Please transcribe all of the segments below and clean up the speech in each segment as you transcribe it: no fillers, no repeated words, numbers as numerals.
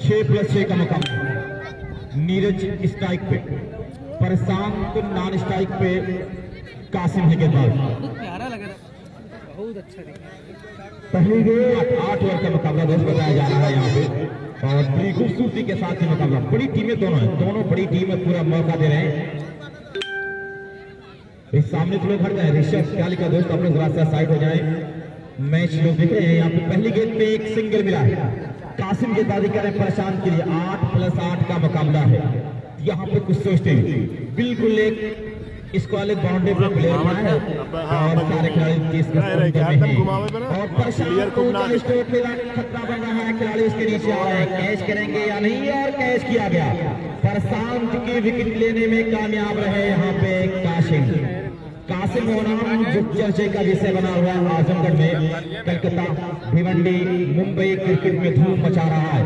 6+6 का मुकाबला। नीरज स्ट्राइक पे, प्रशांत नॉन स्ट्राइक पे, कासिम है गेंदबाज। बहुत अच्छा पहली गेंद 8 ओवर का मुकाबला दोस्त बताया जा रहा है यहाँ पे, और बड़ी खूबसूरती के साथ ये मुकाबला। बड़ी टीमें दोनों हैं, दोनों बड़ी टीमें पूरा मौका दे रहे हैं। इस सामने तो लोग हट जाए, ऋषभ ख्याली का दोस्त अपने रास्ता साइड हो जाए। मैच लोग देख रहे हैं यहाँ पे। पहली गेंद पे एक सिंगल मिला है, कासिम गेंदबाजी कर रहे हैं प्रशांत के लिए। 8+8 का मुकाबला है। यहाँ पे कुछ सोचते हैं, बिल्कुल एक इसको अलग बाउंड्री पर प्लेयर बना है और सारे खिलाड़ी 30 में हैं। और प्रशांत को खतरा बन रहा है, खिलाड़ी उसके नीचे आ रहे हैं, कैच करेंगे या नहीं, और कैच किया गया। प्रशांत की विकेट लेने में कामयाब रहे यहाँ पे कासिम होना, जो चर्चे का विषय बना हुआ है आजमगढ़ में, कलकत्ता, भिवंडी, मुंबई क्रिकेट में धूम मचा रहा है।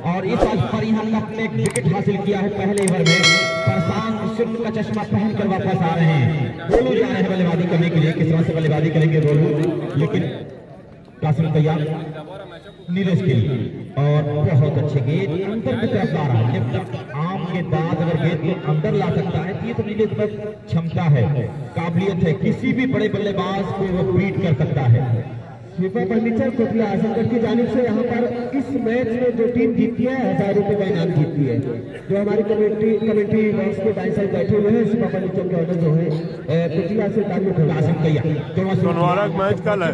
और इस आज पर यहाँ अपने एक विकेट हासिल किया है पहले ओवर में। प्रशांत सिर्फ का चश्मा पहनकर वापस आ रहे हैं। गोलू जा रहे हैं बल्लेबाजी करने के लिए। किस तरह से बल्लेबाजी करेंगे गोलू, लेकिन कासिम तैयार नीरज के लिए। और बहुत अच्छे गेंद अंदर की तरफ ला रहा है। जब आम के बाद अगर गेंद को अंदर ला सकता है तो ये तो नीरज में क्षमता है, काबिलियत है, किसी भी बड़े बल्लेबाज को वो बीट कर सकता है। शिफा फर्नीचर कोटला आजमगढ़ की जानिब से यहाँ पर इस मैच में जो टीम जीतती है 1000 रुपए का इनाम जीतती है। जो हमारी कमेटी बॉक्स के दाएं साइड बैठे हुए हैं, शिफा फर्नीचर के ऑनर जो है कोटला से ताल्लुक है। सोनवारा मैच कल है।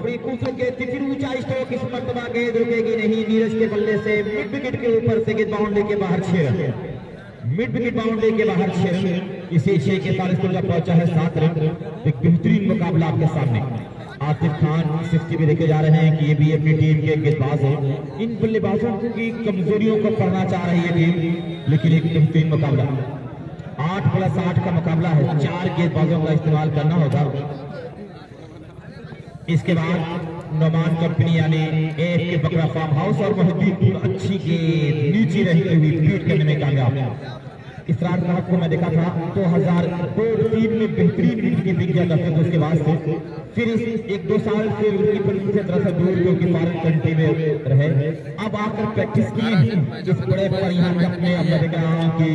ऊंचा स्ट्रोक, इस मरतबा गेंद रुकेगी नहीं। नीरज के बल्ले से मिड विकेट के ऊपर से गेंद बाउंड्री के बाहर 6 रन, मिड विकेट बाउंड्री के बाहर 6 रन। इसी 6 के साथ स्कोर पहुंचा है 7 रन। एक बेहतरीन मुकाबला आपके सामने। आतिफ खान 60 भी देखे जा रहे हैं कि ये भी अपनी टीम के गेंदबाज हैं। इन बल्लेबाजों की कमजोरियों को पढ़ना चाह रही है टीम, लेकिन एक बेहतरीन मुकाबला। 8+8 का मुकाबला है। 4 गेंदबाजों का इस्तेमाल करना होगा। इसके बाद नोमान कंपनी यानी एफ के बकरा फार्म हाउस और मोहिद्दीन अच्छी गेंद नीचे रहती हुई बीट करने में कामयाब। इसरार राहत को मैं देखा था 2002-3 में बेहतरीन विकेट दिख गया था उसके बाद से। फिर इस 1-2 साल से विकेट से दरअसल दूर क्योंकि फॉरेन कंट्री में रहे। अब आकर प्रैक्टिस किए हैं जिस बड़े पर यहाँ अपने अब मैं देख रहा हूँ कि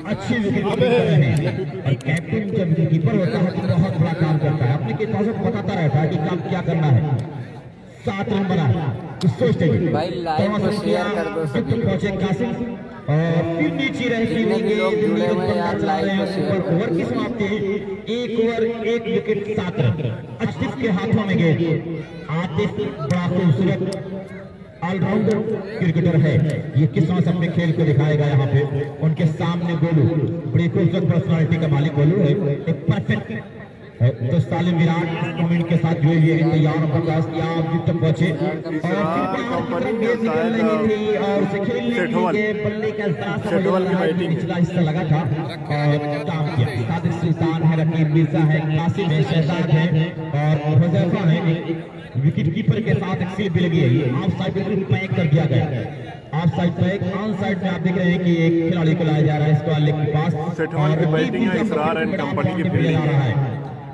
अच्छी विकेट कर रहे हैं। और कैप्टन जब कीपर होता है तो बहुत बड़ा काम करता है, अपने गेंदबाजों को बताता रहता है कि काम क्या करना है। 7 रन बना सोचते पहुंचे कासिम और फिर नीचे रहती ओवर की समाप्ति 1 ओवर 1 विकेट 7 रन। आतिफ के हाथों में गेंद। आतिफ बड़ा खूबसूरत ऑलराउंडर क्रिकेटर है। ये किस तरह से अपने खेल को दिखाएगा यहाँ पे। उनके सामने गोलू बड़ी खूबसूरत पर्सनालिटी का मालिक गोलू है, एक परफेक्ट तो सालिम विराट कमेंट के साथ जुड़े हुए तैयार प्रकाश किया तक पहुंचे और गेंद निकल रही थी और उसे खेलने के बल्ले का निचला हिस्सा लगा था और काम किया। सादिक सुल्तान है, रकीब मिर्जा है, कासिम है, शहजाद है और हुजैफा है। विकेट कीपर के साथ एक स्लिप भी लगी है। ऑफ साइड बिल्कुल पैक कर दिया गया। Of side pack, on side में आप देख रहे हैं कि एक खिलाड़ी को लाया जा रहा है इसको लेग के पास और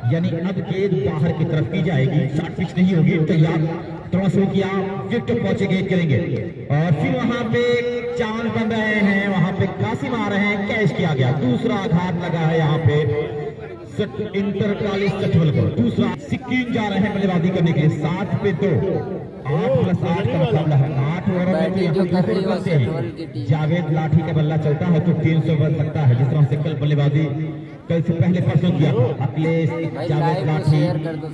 यानी अब गेंद बाहर की तरफ की जाएगी, शॉर्ट पिच नहीं होगी। तैयार क्रॉस हो किया, विकेट पहुंचे गेंद करेंगे और फिर वहां पे चांद बन रहे हैं, वहां पे कासिम आ रहे हैं, कैच किया गया। दूसरा आघात लगा है यहाँ पे इंटरकालिस चटवल को। दूसरा सिक्किम जा रहे हैं बल्लेबाजी करने के लिए। 7 पे 2, 8+8 का मुकाबला है। 8 ओवरों में जावेद लाठी का बल्ला चलता है तो 300 बन सकता है। जिस तरह से कल बल्लेबाजी कल से पहले परसों किया अखिलेश, जावेद लाठी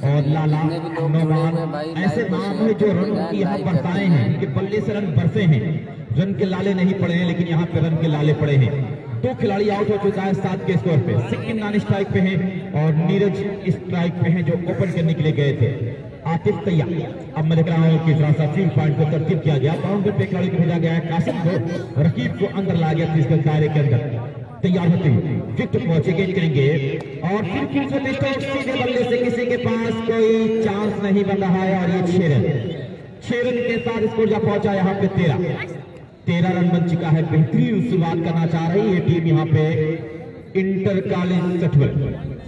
और लाला नौमान ऐसे नाम है जो रन की यहाँ बरसाए हैं कि बल्ले से रन बरसे हैं। रन के लाले नहीं पड़े हैं लेकिन यहाँ पे रन के लाले पड़े हैं। 2 खिलाड़ी आउट हो चुका है 7 के स्कोर पे। सिक्किम नॉन स्ट्राइक पे है और नीरज स्ट्राइक पे है जो ओपन करने के लिए गए थे। आतिफ तैयार। अब मैं देख रहा हूँ कि थोड़ा सा 3 पॉइंट को तरतीब किया गया। बाउंड्री पे खिलाड़ी को भेजा गया है कासिम को, रकीब को अंदर ला गया 30 के दायरे के अंदर। तैयार होते विकेट पहुंचे गेंद करेंगे और फिर सीधे बल्ले से किसी के पास कोई चांस नहीं बन रहा है और ये 6 रन के साथ स्कोर जा पहुंचा यहाँ पे 13 रन बन चुका है। बेहतरीन शुरुआत करना चाह रही है टीम यहाँ पे इंटरकालिस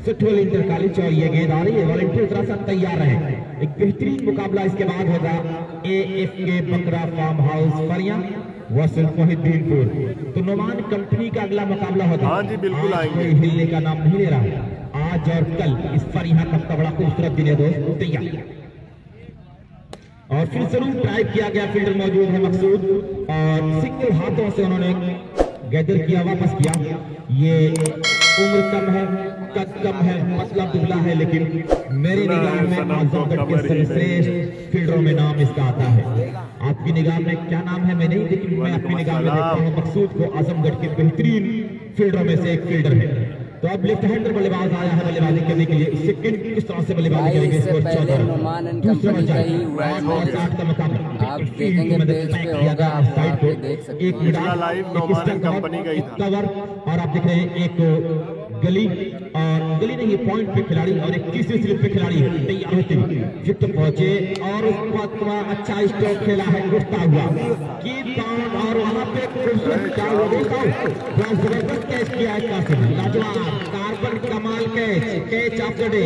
चटवल इंटरकालिस और ये गेंद आ रही है। वॉलंटियर जरा सा तैयार रहे। एक बेहतरीन मुकाबला इसके बाद होगा AF के बकरा फार्म हाउस फरिया वर्सेस मोहिद्दीनपुर। तो नोमान कंपनी का अगला मुकाबला होगा। हाँ जी बिल्कुल आएंगे। कोई हिलने का नाम नहीं ले रहा है। आज और कल इस पर यहाँ का बड़ा खूबसूरत दिन है दोस्त। तैयार और फिर जरूर ट्राई किया गया, फील्डर मौजूद है मकसूद और सिंगल हाथों से उन्होंने गैदर किया, वापस किया। ये उम्र कम है, कद कम है, पतला दुबला है, लेकिन मेरी निगाह में आजमगढ़ के सर्वश्रेष्ठ फील्डरों में नाम इसका आता है। आपकी निगाह में क्या नाम है मैं नहीं, लेकिन मैं अपनी निगाह में देखता हूँ मकसूद को आजमगढ़ के बेहतरीन फील्डरों में से एक फील्डर है। तो अब लेफ्ट हैंडर बल्लेबाज आया है बल्लेबाजी करने के लिए। सेकंड किस तरह से बल्लेबाजी करेंगे, स्कोर 14, दूसरा मैच 8 का मुकाबला। आप देखेंगे पेज पे होगा, आप देख सकते हैं। एक कवर और आप देख रहे हैं एक गली और गली नहीं, पॉइंट पे खिलाड़ी और एक तीसरी स्लिप पे खिलाड़ी है। तैयार होते हुए फिट पहुंचे और उस वक्त अच्छा स्ट्रोक खेला है उठता हुआ की बाउंड और वहां पे जबरदस्त कैच किया है कासिम, लाजवाब कार्बन कमाल catch of the day,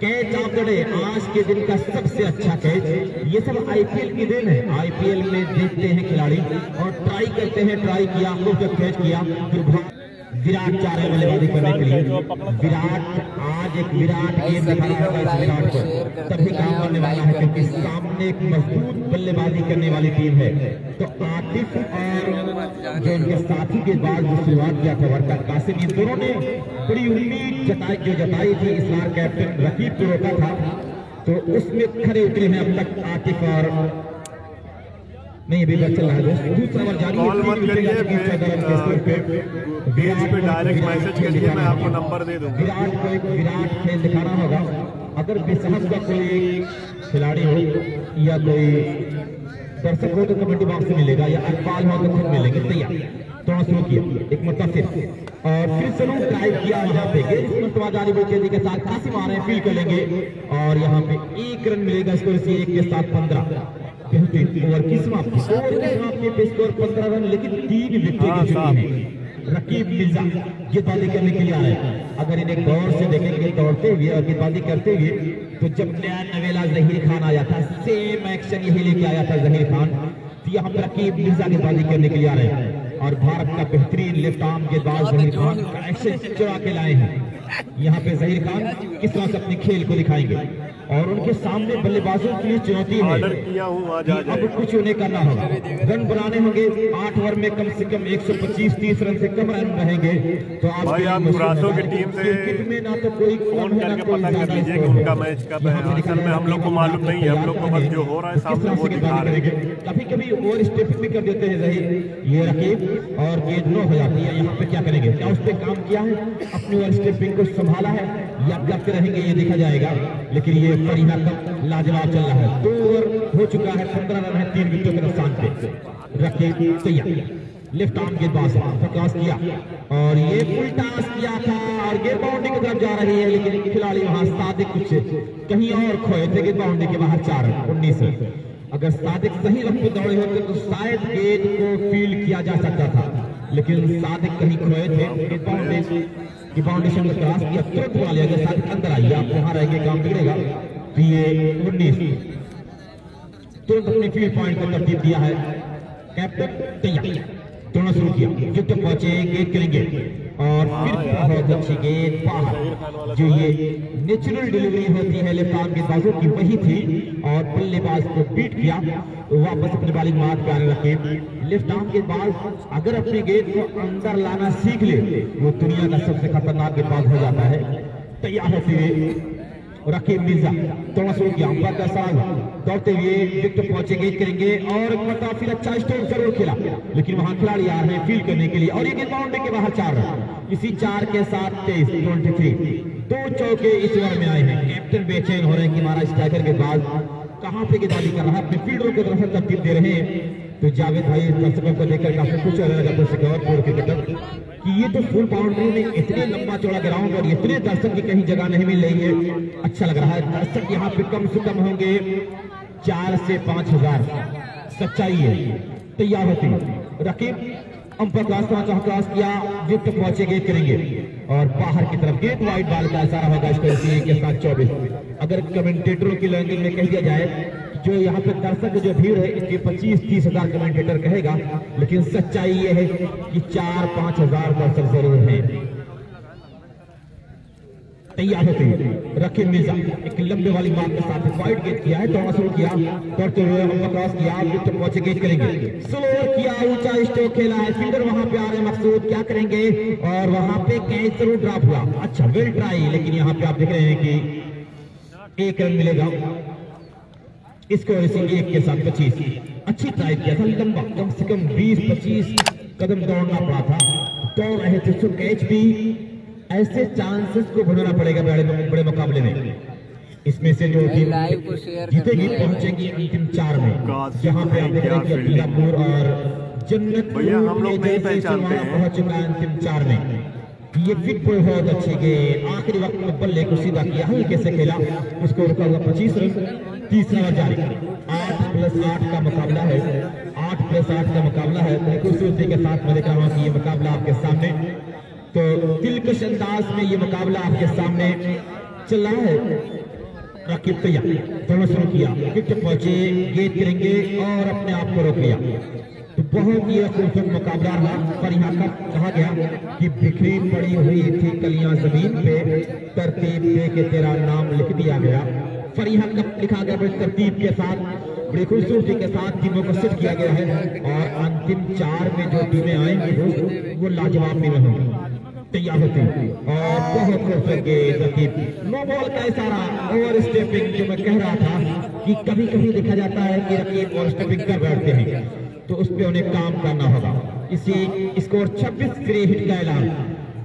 catch of the day, आज के दिन का सबसे अच्छा कैच। ये सब आईपीएल की देन है। आईपीएल में देखते हैं खिलाड़ी और ट्राई करते हैं, ट्राई किया खूब कैच किया। विराट चाह रहे बल्लेबाजी करने के लिए। विराट आज एक विराट गेम दिखा रहा होगा इस विराट को, तभी काम करने वाला है क्योंकि सामने एक मजबूत बल्लेबाजी करने वाली टीम है। तो आतिफ और जो उनके साथी के बाद जो शुरुआत किया था वर्कर कासिम, ये दोनों ने बड़ी उम्मीद जताई थी। इस बार कैप्टन रकीब तुरोका था तो उसमें खड़े उतरे हैं अब तक आतिफ और नहीं अभी चल रहा है। दूसरा ओवर जारी पे डायरेक्ट मैसेज के लिए मैं आपको नंबर दे दूंगा। विराट को एक विराट खेल दिखाना होगा। अगर बेसहब का कोई खिलाड़ी हो या कोई दर्शक हो तो कमेटी बॉक्स से मिलेगा, या अखबार हो तो खुद मिलेंगे। तैयार थोड़ा शुरू किया एक मतलब और फिर जरूर ट्राई किया यहाँ पे इस मरतबा जारी बेचेंदी के साथ कासिम आ रहे हैं, फील कर लेंगे और यहाँ पे 1 रन मिलेगा। स्कोर 1 के साथ 15 ओवर की समाप्ति। स्कोर 15 रन, लेकिन 3 विकेट की चुकी है। रकीब मिर्जा गेंदबाजी करने के लिए आ रहे हैं। अगर इन्हें गौर से देखेंगे दौड़ते हुए और गेंदबाजी करते हुए, तो जब नया नवेला जहीर खान आया था सेम एक्शन यही लेके आया था जहीर खान। तो यहाँ पर रकीब मिर्जा गेंदबाजी करने के लिए आ रहे हैं और भारत का बेहतरीन लेफ्ट आर्म गेंदबाज जहीर खान का एक्शन चुरा के लाए हैं। यहाँ पे जहीर खान किस तरह से अपने खेल को दिखाएंगे और उनके सामने बल्लेबाजों की लिए चुनौती है कि अब कुछ उन्हें करना होगा। रन बनाने होंगे 8 ओवर में कम से कम 125-30 रन से कम रन रहेंगे। तो आप की टीम से में ना तो कोई फोन करके पता कर लीजिए कि उनका मैच कब है। असल में हम लोग को मालूम नहीं है, हम लोग को बस जो हो रहा है सामने वो दिखा रहे हैं। कभी कभी ओवर स्टेपिंग भी कर देते हैं जहीर ये रकीब और गेंद नो हो जाती है। यहाँ पे क्या करेंगे, क्या उस पर काम किया है, अपनी ओवर स्टेपिंग को संभाला है या लगते रहेंगे, ये देखा जाएगा। लेकिन ये परिणाम लाजवाब चल रहा है। 2 ओवर हो चुका है, 15 रन है 3 विकेटों के नुकसान पे। रकीब तैयार लेफ्ट आर्म गेंदबाज क्रॉस किया और ये फुल टॉस किया था और गेंद बाउंड्री की तरफ जा रही है, लेकिन खिलाड़ी वहां सादिक कुछ कहीं और खोए थे। गेंद बाउंड्री के बाहर 4 रन 19। अगर सादिक सही वक्त पे दौड़े होते तो शायद गेंद को फील्ड किया जा सकता था, लेकिन सादिक कहीं खोए थे। गेंद बाउंड्री की बाउंडेशन में क्रॉस किया, तुरंत वाले अगर सादिक अंदर आइए, आप वहां रहेंगे काम बिगड़ेगा। तो ये 19 तुरंत अपने फील्ड पॉइंट को तरतीब दिया है कैप्टन। तैयार दोनों शुरू किया, विकेट पहुंचे, गेंद करेंगे और फिर बहुत अच्छी गेंद बाहर। जो ये नेचुरल डिलीवरी होती है लेफ्ट आर्म गेंदबाजों की वही थी और बल्लेबाज को बीट किया, वापस अपनी बॉलिंग मार्क पे आने लगे। लेफ्ट आर्म गेंदबाज अगर अपनी गेंद को अंदर लाना सीख ले, वो दुनिया का सबसे खतरनाक गेंदबाज हो जाता है। तैयार होते हुए रकीब मिर्जा थोड़ा शुरू किया, दौड़ते हुए विकेट पहुंचे, गेंद करेंगे और फिर अच्छा स्ट्रोक जरूर खेला, लेकिन वहां खिलाड़ी आ रहे हैं फील्ड करने के लिए और ये गेंद बाउंड्री के बाहर 4 रन। इसी 4 के साथ 23 2 चौके इस ओवर में आए हैं। कैप्टन बेचैन हो रहे हैं कि हमारा स्ट्राइकर के बाद कहां पे गेंदबाजी कर रहा है, अपने फील्डरों को तरफ तरतीब दे रहे हैं। तो जावेद भाई दर्शकों को देखकर काफी खुश हो रहा है क्रिकेटर कि ये तो फुल बाउंड्री में इतने लंबा चौड़ा ग्राउंड और इतने दर्शक की कहीं जगह नहीं मिल रही है। अच्छा लग रहा है। दर्शक यहाँ पे कम से कम होंगे 4 से 5 हजार। सच्चाई है। तैयार होती रकीब अंपर क्रॉस किया, विकेट पहुंचे, गेंद करेंगे और बाहर की तरफ गेंद वाइड बॉल का इशारा होगा। इसको के साथ 24। अगर कमेंटेटरों की लैंग्वेज में कह दिया जाए जो यहाँ पे दर्शक जो भीड़ है इसके 25-30 हजार कमेंटेटर कहेगा, लेकिन सच्चाई ये है कि 4-5 हजार दर्शक जरूर हैं। तैयार होते हैं रकीब मिर्जा एक लंबे वाली बात के साथ फाइट गेट किया है, दौड़ना शुरू किया, दौड़ते हुए हम क्रॉस किया, विकेट पहुंचे गेट करेंगे, स्लो किया, ऊंचा स्ट्रोक खेला है, फील्डर वहां पे आ रहे हैं, मकसूद क्या करेंगे और वहां पे कैच जरूर ड्रॉप हुआ। अच्छा वेल ट्राई, लेकिन यहाँ पे आप देख रहे हैं कि 1 रन मिलेगा, स्कोर इसी 1 के साथ 25। अच्छी ट्राई किया था, लंबा कम से कम 20-25 कदम दौड़ना पड़ा था, दौड़ रहे थे, सो कैच भी ऐसे चांसेस को बनाना पड़ेगा बड़े मुकाबले में। इसमें से जो टीम जीतेगी पहुंचेगी अंतिम 4 में, जहां पे आप देख रहे हैं कि अब्दुल्लापुर और जन्नत हम लोग नहीं पहचानते हैं, पहुंच चुका है अंतिम 4 में। ये फिट बहुत अच्छे गेंद, आखिरी वक्त में बल्ले को सीधा किया, हल्के से खेला, उसको रुका हुआ 25 रन, तीसरा ओवर जारी। 8+8 का मुकाबला है, 8+8 का मुकाबला है। खूबसूरती के साथ मैं देख रहा हूँ कि ये मुकाबला आपके सामने, तो दिलकश अंदाज में ये मुकाबला आपके सामने चल रहा है। रकीब तैयार, दौड़ना शुरू किया, विकेट पहुंचे, गेंद करेंगे और अपने आप को रोक लिया। तो बहुत ही खूबसूरत मुकाबला रहा, पर यहाँ का कहा गया कि बिखरी पड़ी हुई थी कलियां जमीन पे, तरतीब दे के तेरा नाम लिख दिया गया। पर यहाँ कब लिखा गया बड़ी तरतीब के साथ, बड़ी खूबसूरती के साथ टीमों को सेट किया गया है, और अंतिम 4 में जो टीमें आएंगी वो लाजवाब टीमें होंगी। तैयार होती और बहुत खूबसूरत गेंद, रकीब नो बॉल का इशारा, ओवर स्टेपिंग जो मैं कह रहा था कि कभी कभी देखा जाता है कि रकीब ओवर स्टेपिंग कर बैठते हैं, तो उस पर उन्हें काम करना होगा। इसी स्कोर 26 फ्री हिट का ऐलान,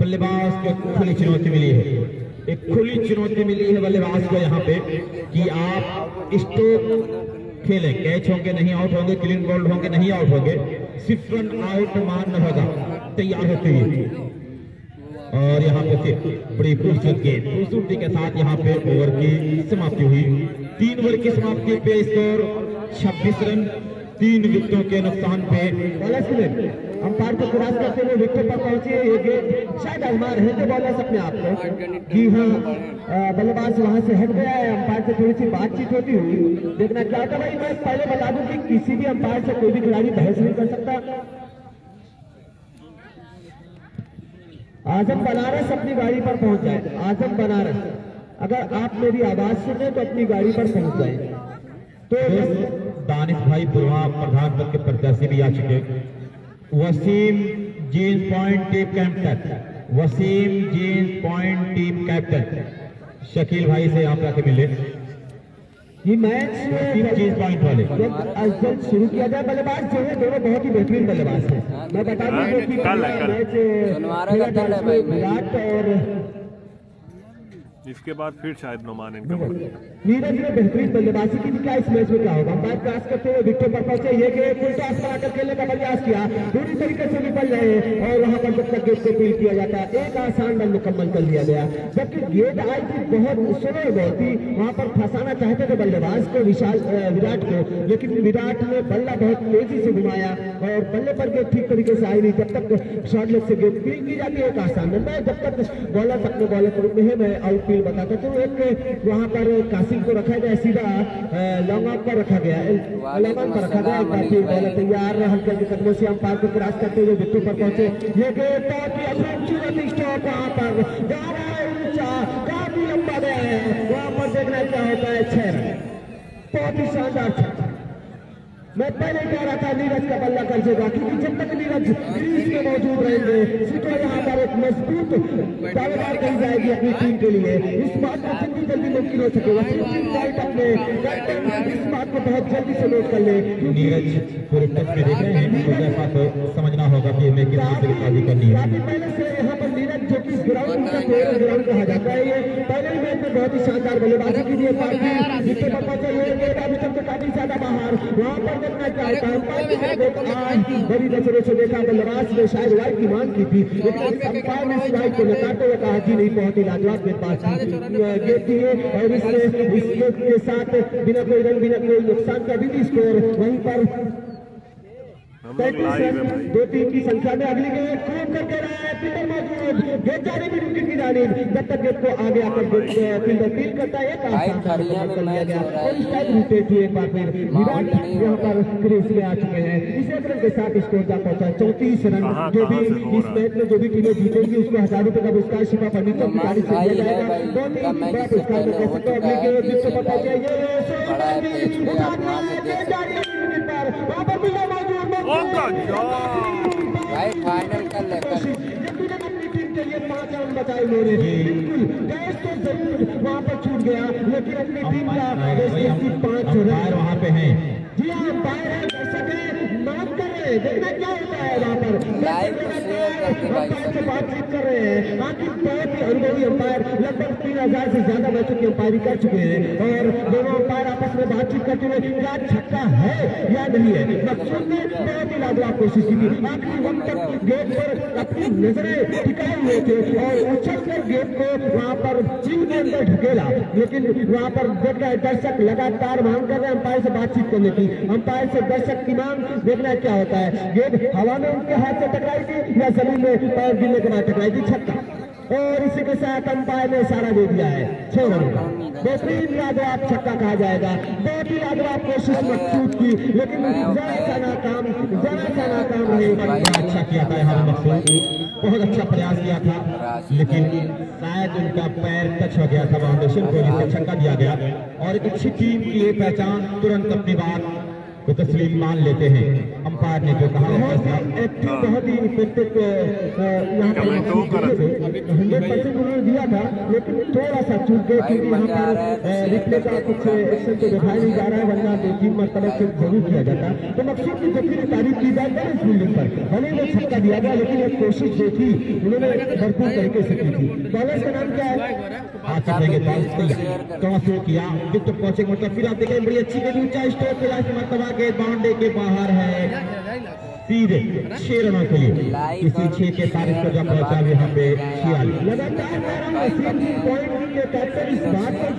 बल्लेबाज को खुली चुनौती मिली है, एक खुली चुनौती मिली है बल्लेबाज को यहाँ पे कि आप स्ट्रोक खेलें, कैच होंगे नहीं आउट होंगे, क्लीन बॉल्ड होंगे नहीं आउट होंगे, सिर्फ रन आउट मानना होगा। तैयार होते हुए और यहाँ पे फिर बड़ी खूबसूरत गेंद, खूबसूरती के साथ यहाँ पे ओवर की समाप्ति हुई। 3 ओवर की समाप्ति पे स्कोर 26 रन, 3 विकेटों के नुकसान पे। अंपायर को क्रॉस करते हुए विकेट पर पहुंचे, ये गेंद शायद आजमा रहे थे बॉलर्स अपने आप को। जी हाँ, बल्लेबाज वहां से हट गया है, अंपायर से थोड़ी सी बातचीत होती हुई, देखना क्या होता। भाई मैं पहले बता दूं कि किसी भी अंपायर से कोई भी खिलाड़ी बहस नहीं कर सकता। आजम बनारस अपनी गाड़ी पर पहुंच जाए, आजम बनारस, अगर आप मेरी आवाज सुने तो अपनी गाड़ी पर पहुंच जाए। तो दानिश भाई पूर्वा प्रधान पद के प्रत्याशी भी आ चुके, Wasim jeans point team captain, Wasim jeans point team captain Shakeel भाई से यहाँ पे आके मिले। ये मैच चीज पॉइंट वाले जब शुरू किया जाए, बल्लेबाज जो है दोनों बहुत ही बेहतरीन बल्लेबाज है। मैं बता दूं कि मैच विराट और इसके बाद फिर शायद नुमान इनका नीरज ने बेहतरीन बल्लेबाजी की, क्या इस मैच में क्या होगा। अंपायर क्रॉस करते हुए विकेट पर पहुंचे, ये गेंद फुल टॉस बनाकर खेलने का प्रयास किया, पूरी तरीके से निकल रहे और वहां पर जब तक गेंद को फील्ड किया जाता है एक आसान रन मुकम्मल कर लिया गया। जबकि गेंद आई थी बहुत स्लो बॉल थी, वहां पर फंसाना चाहते थे बल्लेबाज को विराट को, लेकिन विराट ने बल्ला बहुत तेजी से घुमाया और बल्ले पर गेंद ठीक तरीके से आई नहीं। जब तक शॉर्ट लेग से गेंद फील्ड की जाती है एक आसान रन, जब तक बॉलर अपने बॉलर के रूप में है मैं आउट बताता तो एक वहां पर कासिम को रखा गया, सीधा लॉन्ग ऑफ पर रखा गया, लॉन्ग ऑन पर रखा गया। एक बार फिर बॉलर तैयार, हल्के के कदमों से अंपायर को क्रॉस करते हुए विकेट पर पहुंचे, ये गेंद खूबसूरत स्ट्रोक वहां पर जा रहा है, ऊंचा काफी लंबा गया है, वहां पर देखना क्या होता है। 6 रन, बहुत ही शानदार। मैं पहले कह रहा था नीरज का बल्ला कर देगा, क्योंकि जब तक नीरज क्रीज में मौजूद रहेंगे सिर्फ यहाँ पर एक मजबूत दावेदार कही जाएगी अपनी टीम के लिए। इस बात को जितनी जल्दी मुमकिन हो सकेगा अपने कैप्टन इस बात को बहुत जल्दी से नोट कर ले। नीरज पूरे टच में देख रहे हैं, तो जैसा तो समझना होगा कि हमें किस तरह से शादी करनी है। काफी पहले से यहाँ पर नीरज जो कि ग्राउंड का प्लेयर ग्राउंड कहा जाता है, ये पहले मैच में बहुत ही शानदार बल्लेबाजी की है, काफी जिसके पता चले अभी तक तो काफी ज्यादा बाहर, वहाँ पर देखना क्या होता है। बड़ी नजरों से देखा, बल्लेबाज ने शायद वाइड की मांग की थी, लेकिन अंपायर ने इस वाइड को नकारते हुए कहा जी नहीं, बहुत ही लाजवाब गेंद थी और इससे के साथ बिना कोई रन बिना कोई नुकसान का भी स्कोर वहीं पर दो तीन की संख्या में अगली गेंद खूब करके रहा है फील्डर मौजूद, गेंद जारी भी विकेट की जानिब, जब तक गेंद को आगे आकर फील्डर फील्ड करता है एक रोटेट हुए एक बार फिर विराट यहाँ पर क्रीज में आ चुके हैं। इसी रन के साथ स्कोर जा पहुंचा 34 रन। जो भी इस मैच में जो भी टीमें जीतेगी उसको 1000 रुपए का पुरस्कार शिफा फर्नीचर की गाड़ी से दिया जाएगा। बहुत ही बड़ा पुरस्कार में कह सकते हो। अगली गेंद जिसको पता चलिए वहाँ पर भी फाइनल कर लेकर अपनी टीम के लिए 5 रन बचाए उन्होंने। बिल्कुल कैच तो जरूर वहाँ पर छूट गया, लेकिन अपनी टीम का 5 रन वहाँ पे हैं। जी हाँ, अंपायर है, दर्शक है, माफ कर रहे हैं, देखना क्या होता है वहाँ पर। अंपायर से बातचीत कर रहे हैं। आखिर बहुत ही अनुभवी अंपायर, लगभग 3000 से ज्यादा मैचों की अंपायरी कर चुके हैं और दोनों अंपायर आपस में बातचीत करते हुए क्या छक्का है या नहीं है। मकसूद ने बहुत ही लाजवाब कोशिश की, आखिरी वक्त तक गेंद पर अपनी नजरें टिकाए हुए थे और उछल कर गेंद को वहाँ पर चिंग के अंदर ढकेला, लेकिन वहाँ पर देख रहे दर्शक लगातार मांग कर रहे हैं अंपायर से बातचीत करने की। अंपायर से दर्शक की मांग, देखना क्या होता है। गेंद हवा में उनके हाथ से टकराई थी या जमीन में पैर गिरने के बाद टकराई थी, छक्का। और इसी के साथ अंपायर ने इशारा दे दिया है 6 रन का। बेहतरीन लाजवाब छक्का कहा जाएगा। बहुत ही लाजवाब कोशिश मकसूद की, लेकिन जरा सा नाकाम रहे। अच्छा किया था यहाँ मकसूद, बहुत अच्छा प्रयास किया था, लेकिन शायद उनका पैर टच हो गया था फाउंडेशन को, जिससे छक्का दिया गया। और एक अच्छी टीम की ये पहचान, तुरंत अपनी बात को तस्लीम मान लेते हैं। अंपायर ने जो कहा एक्टिव, बहुत ही इफेक्टिव यहाँ पर 100% उन्होंने दिया था, लेकिन थोड़ा सा चूक गए क्योंकि यहाँ पर रिप्ले का कुछ एक्शन तो दिखाया नहीं जा रहा है, वरना 2-3 मरतबा से जरूर किया जाता। तो मकसूद की जब भी तारीफ की जाए इस फील्डिंग पर, भले वो छक्का दिया गया, लेकिन एक कोशिश जो थी उन्होंने भरपूर तरीके से की थी। बॉलर का नाम क्या है? किया विकेट पहुंचे, मतलब फिर आप देखें बड़ी अच्छी गेंद, ऊंचा स्टोर पे लास्ट मरतबा गेंद बाउंड्री के बाहर है, सीधे 6 रनों के लिए। इसी 6 के तारीख को जब पहुंचा यहाँ पे 46 लगातार पॉइंट के कैप्टन इस बात पर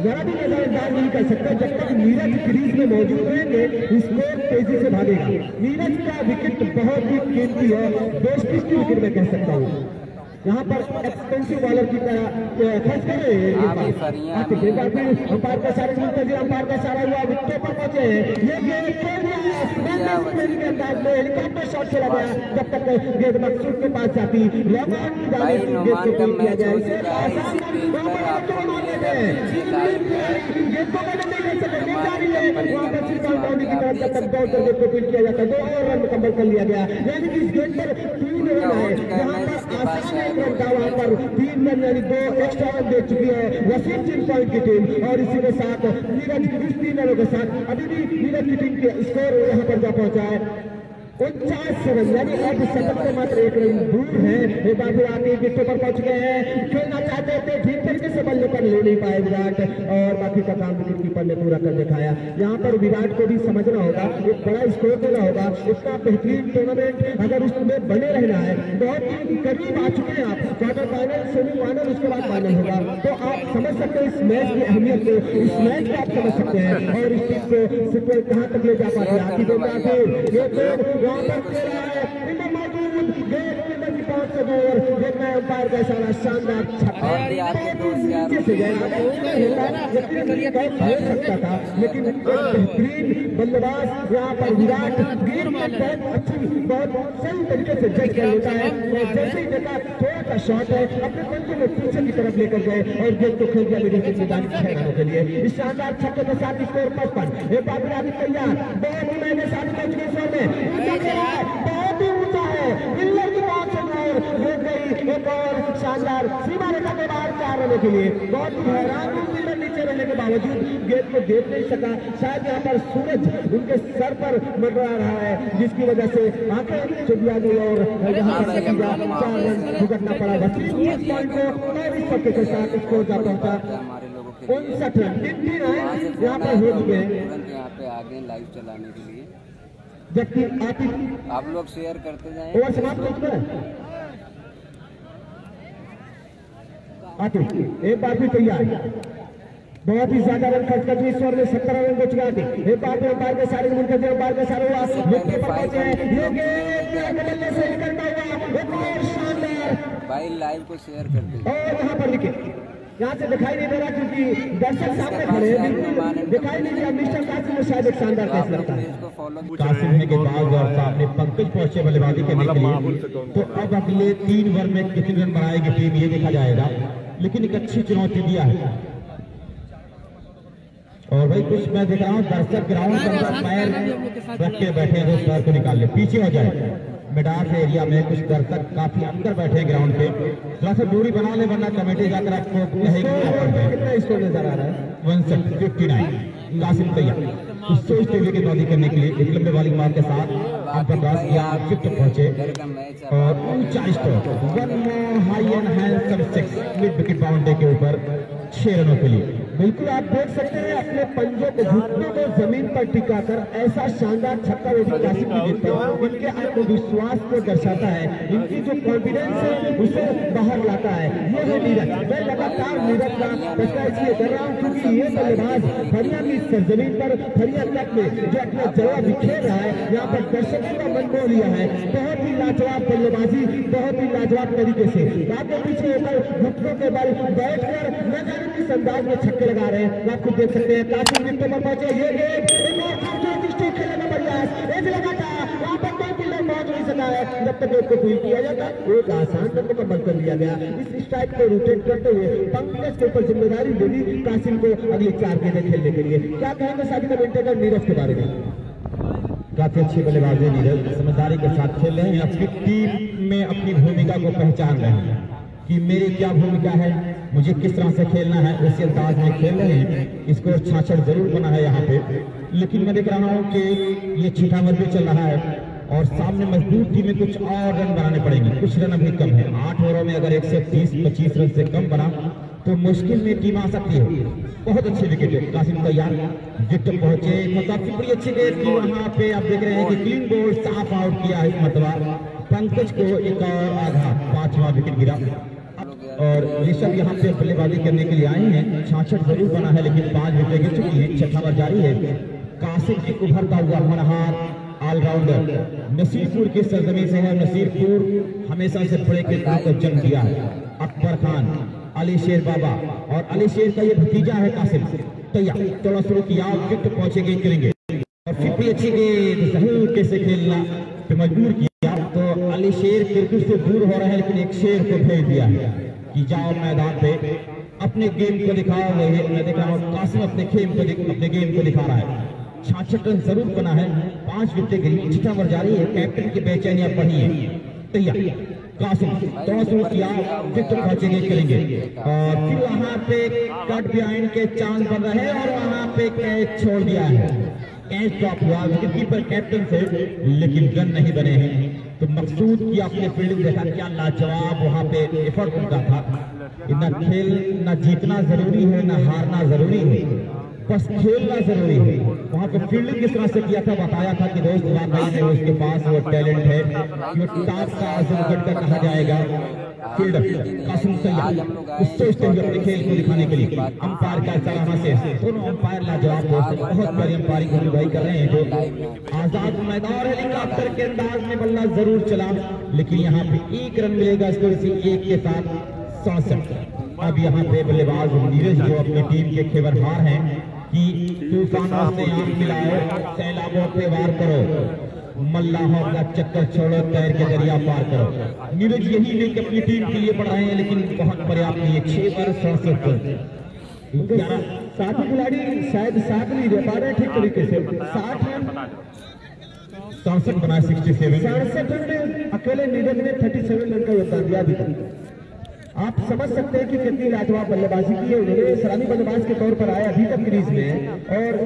जरा भी नजरअंदाज नहीं कर सकते। जब तक नीरज क्रीज में मौजूद रहेंगे स्कोर तेजी से भागेगा। नीरज का विकेट बहुत ही कीमती है, बेस्ट की विकेट में कह सकता हूँ। यहाँ पर एक्सपेंसिव बॉलर की तरह खर्च कर रहे हैं। अंपायर का सारे मुंतजिर, अंपायर का सारा हुआ, विकेटों पर पहुंचे हैं। ये गेंद के अंदाज में हेलीकॉप्टर शॉट खेला गया, जब तक गेंद मकसूद के पास जाती गेंद को किया गया। जब तक दौड़ कर गेंद को फील्ड किया जाता है, 2 और रन मुकम्मल कर लिया गया। यानी कि इस गेंद पर 3 रन है, यहाँ पर आसान रन का वहाँ पर 3 रन यानी 2 एक्स्ट्रा रन दे चुकी है वसीम 3 पॉइंट की टीम। और इसी के साथ नीरज इस 3 रनों के साथ अभी भी नीरज की टीम के स्कोर यहाँ पर जा पहुंचा है 49 रन, यानी अब शतक से मात्र 1 रन दूर है। एक बार फिर आके विकेटों पर पहुंच गए हैं, खेलना चाहते थे, ठीक तरीके से बल्ले पर ले नहीं पाए विराट, और बाकी का काम विकेट कीपर ने पूरा कर दिखाया। यहाँ पर विराट को भी समझना होगा, एक बड़ा स्कोर देना होगा। इतना बेहतरीन टूर्नामेंट अगर उसमें बने रहना है, बहुत ही करीब आ चुके हैं आप, क्वार्टर फाइनल, सेमीफाइनल, उसके बाद फाइनल होगा, तो आप समझ सकते हैं इस मैच की अहमियत को, इस मैच को आप समझ सकते हैं। और इस टीम को सिर्फ कहाँ तक ले जा पाते हैं। आखिर देखना है अंपायर का इशारा, शानदार छक्का सकता था, लेकिन बेहतरीन बल्लेबाज यहाँ पर विराट गेंद में बहुत सही तरीके से जज कर लेता है। और जैसे ही देखा थोड़ा सा शॉट है, अपने पंजे में पीछे की तरफ लेकर गए और गेंद को खेल दिया विदेशी मैदान 6 रनों के लिए। इस शानदार छक्के के साथ स्कोर 55। एक बार अभी तैयार, बहुत ही महंगे साथ में बहुत ही ऊंचा है, मिलर की बात से एक और शानदार सीमा रेखा के बाहर 4 रनों के लिए। बहुत ही हैरान मिलर नीचे रहने के बावजूद गेंद को देख नहीं सका। शायद यहाँ पर सूरज उनके सर पर मंडरा रहा है, जिसकी वजह से आंखें चुबिया गई और यहाँ पर 4 रन भुगतना पड़ा। वसीम पॉइंट को 23 छक्के के साथ स्कोर जा पहुंचा 59 रन। 3 रन यहाँ पर हो चुके हैं। यहाँ पे आगे लाइव चलाने के लिए, जबकि आप लोग शेयर करते जाएं। ओवर समाप्त हो चुका है। एक बार भी तैयार, बहुत ही ज्यादा रन खर्च कर इस ओवर में 17 रन को चुका दी। एक बार अंपायर के सारे मुड़ कर अंपायर के सारे विकेट पर पहुंचे हैं। ये गेंद बल्ले से निकलता हुआ एक और शानदार भाई लाइव को शेयर कर दीजिए। और यहाँ पर विकेट यहाँ से दिखाई नहीं दे रहा क्योंकि दर्शक सामने खड़े हैं, बिल्कुल दिखाई नहीं दिया। मिस्टर कासिम को शायद एक शानदार कैच लगता है। इसको फॉलो कासिम ने के बाद और सामने पंकज पहुंचे बल्लेबाजी करने के लिए। तो अब अगले 3 ओवर में कितने रन बनाएगी टीम ये देखा जाएगा, लेकिन एक अच्छी चुनौती दिया है। और भाई कुछ मैं देख रहा हूँ दर्शक ग्राउंड पर पैर रख के बैठे हैं, दोस्त पैर को निकाल ले, पीछे हो जाए। मैदान एरिया में कुछ दर्शक काफी अंदर बैठे हैं ग्राउंड पे, थोड़ा सा दूरी बना ले वरना कमेटी जाकर आपको कहेगी। कितना स्कोर नजर आ रहा है? 159 कासिम तैयार उससे के नौदी करने के लिए एक लंबे वाली मार के साथ अंतरराष्ट्र यहाँ फिफ्थ पहुंचे का मैच और ऊंचा score 1 more high and handsome 6 mid wicket boundary के ऊपर 6 रनों के लिए। बिल्कुल आप देख सकते हैं अपने पंजों को घुटनों को जमीन पर टिकाकर ऐसा शानदार छक्का वो भी कासिम की जीतता है। इनके आत्मविश्वास को दर्शाता है, इनकी जो कॉन्फिडेंस है उसे बाहर लाता है। ये है नीरज। मैं लगातार नीरज का प्रश्न इसलिए कर रहा हूँ क्योंकि ये बल्लेबाज फरिया की सरजमीन पर फरिया तक में जो अपना जलवा बिखेर रहा है, यहाँ पर दर्शकों का मन मोह लिया है। बहुत ही लाजवाब बल्लेबाजी, बहुत ही लाजवाब तरीके से आपके पीछे होकर घुटनों के बल बैठकर न जाने किस अंदाज में छक्के लगा रहे हैं। आप खुद देख सकते हैं कासिम विकेट पर पहुंचे। ये गेंद एक और खूबसूरत स्ट्रोक खेलने का प्रयास ऐसे लगा था वहां पर कोई फील्डर पहुंच नहीं सका है। जब तक उसको फील किया जाता एक आसान रन मुकम्मल कर लिया गया। इस स्ट्राइक को रोटेट करते हुए पंकज के ऊपर जिम्मेदारी दे दी कासिम को अगली 4 गेंदें खेलने के लिए। क्या कहेंगे साथी कमेंटेटर नीरज के बारे में? काफी अच्छी बल्लेबाजी है नीरज, समझदारी के साथ खेल रहे हैं, अपनी टीम में अपनी भूमिका को पहचान रहे हैं कि मेरी क्या भूमिका है, मुझे किस तरह से खेलना है, उसी अंदाज में खेल रहे हैं। स्कोर 66 जरूर बना है यहाँ पे, लेकिन मैं देख रहा हूँ कि ये 6ठा ओवर भी चल रहा है और सामने मजबूत टीम में कुछ और रन बनाने पड़ेंगे। कुछ रन अभी कम है, 8 ओवरों में अगर 130-25 रन से कम बना तो मुश्किल में टीम आ सकती है। बहुत अच्छी विकेट है, कासिम तैयार विकेट पहुंचे, मतलब बड़ी अच्छी गेंद की वहाँ पे आप देख रहे हैं कि क्लीन बोल्ड साफ आउट किया है। मतलब पंकज को एक और आधा 5वां विकेट गिरा और ऋषभ यहाँ पे बल्लेबाजी करने के लिए आए हैं। 66 जरूर बना है लेकिन 5 विकेट गिर चुकी है। 6ठा ओवर जारी है। कासिम की उभरता हुआ मनहार ऑलराउंडर नसीरपुर की सरजमी से है। नसीरपुर हमेशा से बड़े क्रिकेट को जन्म दिया है। अकबर खान, अली शेर बाबा और अली शेर का ये भतीजा है कासिम। तैयार थोड़ा शुरू किया, विकेट पहुंचेंगे करेंगे और फिर भी अच्छी गेंद हल्के से खेलना पे मजबूर किया। तो अली शेर क्रिकेट से दूर हो रहे हैं लेकिन एक शेर को भेज दिया है कि जाओ मैदान पे अपने गेम को दिखाओ। मैं देख रहा हूँ कासिम अपने गेम को दिखा रहा है। 66 रन जरूर बना है, 5 विकेट गिरी। 6ठा ओवर जारी है। कैप्टन की बेचैनी अब बढ़ी है। तैयार कासिम थोड़ा शुरू किया, विकेट पहुंचेंगे करेंगे और फिर वहां पे कट बिहाइंड के चांस बन रहे हैं और वहां पे कैच छोड़ दिया है। कैच ड्रॉप हुआ विकेटकीपर कैप्टन से लेकिन रन नहीं बने हैं। तो मकसूद की आपने फील्डिंग देखा, क्या लाजवाब वहां पे एफर्ट उनका था। न खेल न जीतना जरूरी है न हारना जरूरी है, बस खेलना जरूरी है। वहां पे फील्डिंग किस तरह से किया था बताया था कि दोस्त वाकई में उसके पास वो टैलेंट है। ये टॉप का आजमगढ़ का कहा जाएगा फील्डर कासिम तैयार सोचते हुए अपने खेल को दिखाने के लिए अंपायर का सराहना से दोनों अंपायर लाजवाब दोस्त बहुत प्यारी अंपायरिंग अनुभवी कर रहे हैं। जो आजाद मैदान हेलीकॉप्टर के अंदाज में बल्ला जरूर चला लेकिन यहाँ पे 1 रन मिलेगा स्कोर से 1 के साथ 67। अब यहाँ पे बल्लेबाज नीरज जो अपनी टीम के खेवरहार हैं कि तूफानों से आग मिलाओ, सैलाबों पे वार करो, मल्लाहों का चक्कर छोड़ो, तैर के दरिया पार करो। नीरज यही लेके अपनी टीम के लिए पढ़ रहे हैं लेकिन बहुत पर्याप्त नहीं है। 6 पर 67 साथी खिलाड़ी शायद 7 नहीं दे पा रहे ठीक तरीके से। 60 रन 67 बनाए 67 रन में अकेले नीरज ने 37 रन का योगदान दिया अभी तक। आप समझ सकते हैं कि कितनी लाजवाब बल्लेबाजी की है उन्होंने। सलामी बल्लेबाज के तौर पर आए अभी तक क्रीज में और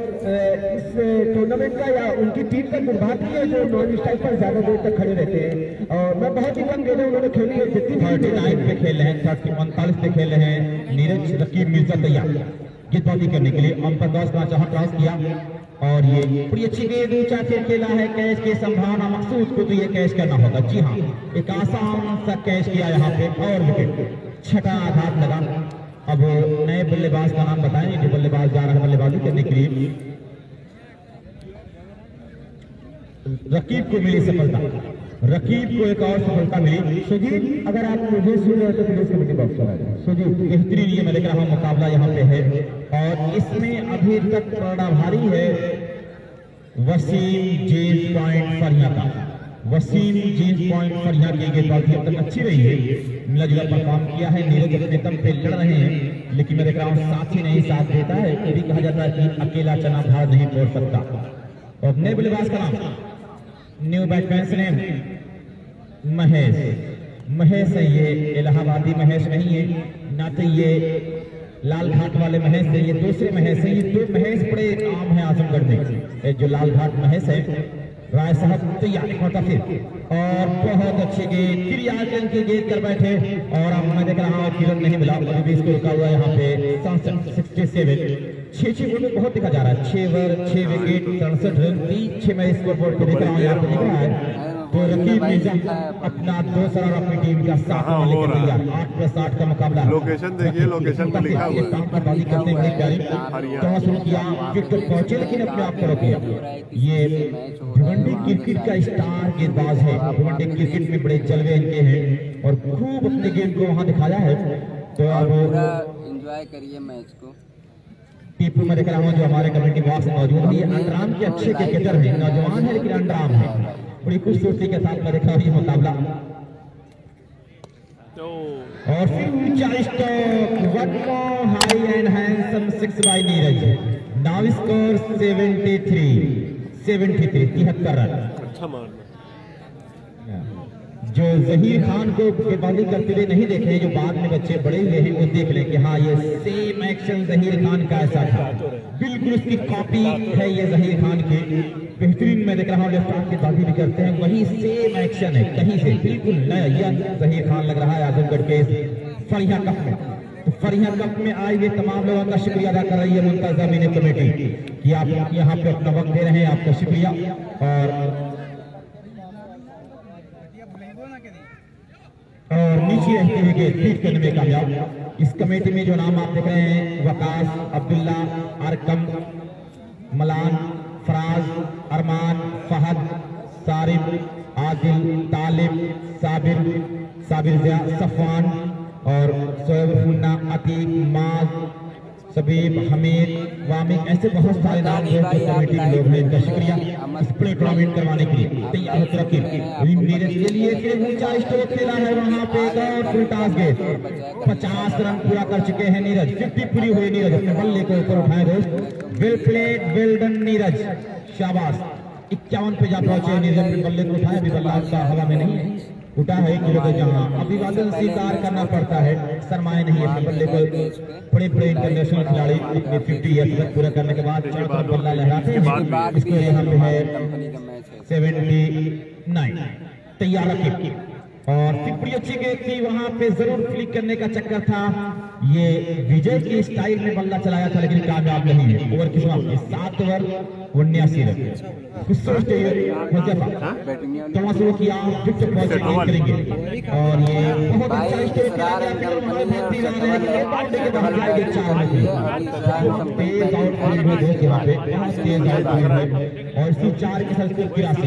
इस टूर्नामेंट का या उनकी टीम का दुर्भाग्य है जो नॉन स्ट्राइक पर ज्यादा देर तक खड़े रहते हैं। और मैं बहुत ही कम गेंदें उन्होंने खेली है। 39 पे खेल रहे हैं, 39 पे खेल रहे हैं। नीरज रकीब मिर्जा तैयार गेंदबाजी करने के लिए अंपायर क्रॉस किया और ये बड़ी अच्छी गेंद ऊंचा से खेला है। कैच की संभावना मकसूद को तो ये कैच करना होगा। जी हाँ, एक आसान सा कैच किया यहाँ पे और विकेट। 6ठा आघात लगा अब नए बल्लेबाज का नाम बताएं जो बल्लेबाज जा रहा है बल्लेबाजी करने के लिए। रकीब को मिली सफलता, रकीब को एक और सफलता मिली। सुजीत अगर आप मुझे सुन रहे हो तो प्लीज कमेटी बॉक्स में आ जाए। सुजीत बेहतरीन ये मैं देख रहा हूँ मुकाबला यहाँ पे है और इसमें अभी तक प्रणभारी है वसीम जेम्स पॉइंट फरिया का। वसीम जेम्स पॉइंट फरिया की गेंदबाजी अब तक अच्छी रही है, मिला जुला परफॉर्म किया है। नीरज अपने दम पे लड़ रहे हैं लेकिन मैं देख रहा हूँ साथी नहीं साथ देता है। ये भी कहा जाता है कि अकेला चना भार नहीं तोड़ सकता। और नए बल्लेबाज का नाम, न्यू बैट्समैन से नेम महेश। महेश है ये, इलाहाबादी महेश नहीं है, ना तो ये लाल घाट वाले महेश है, ये दूसरे महेश है। ये दो महेश बड़े आम है आजमगढ़ में। जो लाल घाट महेश है राय साहब तैयारी होता फिर और बहुत अच्छी गेंद क्रियान की गेंद कर बैठे और अब मैं देख रहा हूँ किरण नहीं मिला, अभी भी इसको रुका हुआ यहाँ पे 67 6 विकेट बहुत दिखा जा रहा है। 6 ओवर 6 विकेट 67 रन 3-6 मैं स्कोर बोर्ड पे देख रहा हूँ यहाँ पे दिख रहा है। तो रकीब मिर्जा अपना दूसरा और अपनी टीम का 7 लेकर तैयार। 8+8 का मुकाबला। लोकेशन देखिए, लोकेशन पे लिखा हुआ है। बाजी करने की तैयारी तो शुरू किया, विकेट पहुंचे लेकिन अपने आप को रोकिया। ये भिवंडी क्रिकेट का स्टार गेंदबाज है, भिवंडी क्रिकेट में बड़े जलवे इनके हैं और खूब अपने गेंद को वहां दिखाया है। तो अब एंजॉय करिए मैच को। टीपू में देख रहा हूँ जो हमारे कमेटी बॉक्स में मौजूद है, ये अंडराम के अच्छे क्रिकेटर है, नौजवान है लेकिन अंडराम है। बड़ी खूबसूरती के साथ मैं देखा हूँ ये मुकाबला और फिर ऊंचा stroke, one more high and handsome 6 by Neeraj. Now score 73 run. अच्छा मारना। जो जहीर खान को गेंदबाजी करते हुए नहीं देखे, जो बाद में बच्चे बड़े हुए हैं वो देख लें कि हाँ ये सेम एक्शन जहीर खान का ऐसा था, बिल्कुल उसकी कॉपी है ये जहीर खान की। बेहतरीन मैं देख रहा हूँ लेफ्ट आर्म की बाजी भी करते हैं, वही सेम एक्शन है कहीं से बिल्कुल नया यह जहीर खान लग रहा है आजमगढ़ के फरिया कप में। तो फरिया कप में आए हुए तमाम लोगों का शुक्रिया अदा कर रही है मुंतज़ा मीनी कमेटी कि आप यहाँ पे अपना वक्त दे रहे हैं, आपका शुक्रिया। और नीचे रहते हुए गेंद फीट करने में कामयाब। इस कमेटी में जो नाम आप देख रहे हैं वकास, अब्दुल्ला, अरकम, मलान, फराज, अरमान, फहद, सारिफ, आदिल, तालिब, साबिर ज़िया, सफवान और सोएब, मुन्ना, अतीक, माज, सबीब, हमीद, वामिक, ऐसे बहुत सारे नाम जो कमेटी के लोग हैं, इनका शुक्रिया इस प्ले टूर्नामेंट करवाने के लिए। तैयार हो रकीब नीरज के लिए ऊंचा स्ट्रोक खेला है वहां पे और फुल टॉस गेंद 50 रन पूरा कर चुके हैं नीरज। 50 पूरी हुई, नीरज अपने बल्ले को ऊपर उठाए दोस्त। Well played, well done Neeraj, शाबाश। 51 पे जा पहुंचे नीरज, अपने बल्ले को उठाया, अभी बल्ला का हवा में नहीं उठा है किलो के जहां अभिवादन स्वीकार करना पड़ता है, शर्माए नहीं अपने बल्ले को। बड़े बड़े इंटरनेशनल खिलाड़ी अपने 50 ईयर्स तक पूरा करने के बाद बल्ला लहराते हैं। इसको यहाँ पे है 79। तैयार रखिए और बड़ी अच्छी गेंद थी, वहां पे जरूर फ्लिक करने का चक्कर था। ये विजय की स्टाइल में बल्ला चलाया था लेकिन कामयाब नहीं है। ओवर की समाप्ति 7 ओवर 79 रन। कुछ सोचते हुए शुरू किया, विकेट पॉइंट करेंगे और ये बहुत अच्छा स्टेट हमारे भारतीय के बाहर जाएंगे 4 में तेज आउट दोस्त यहाँ पे बहुत तेज आउट और इसी 4 के साथ 83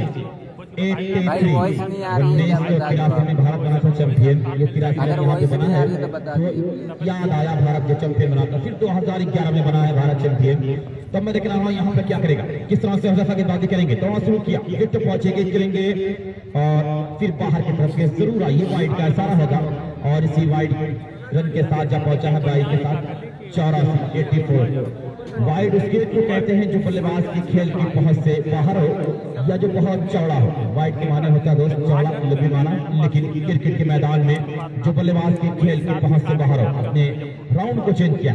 में भारत बना था चैंपियन। ये 83 यहाँ पे बना है तो याद आया भारत जो चैंपियन बना था, फिर 2011 में बना है भारत चैंपियन। तब मैं देख रहा हूँ यहाँ पे क्या करेगा, किस तरह से हज़ाफा गेंदबाजी करेंगे। तो शुरू किया, विकेट पहुंचेंगे करेंगे और फिर बाहर की तरफ से जरूर आई वाइड का इशारा होगा और इसी वाइड रन के साथ जा पहुंचा है बाई के साथ 84 वाइड। उस गेंद को कहते हैं जो बल्लेबाज की खेल की पहुंच से बाहर हो या जो बहुत चौड़ा हो। वाइड के माने होता है दोस्त चौड़ा लंबी माना, लेकिन क्रिकेट के मैदान में जो बल्लेबाज की खेल की पहुंच से बाहर हो। अपने राउंड को चेंज किया,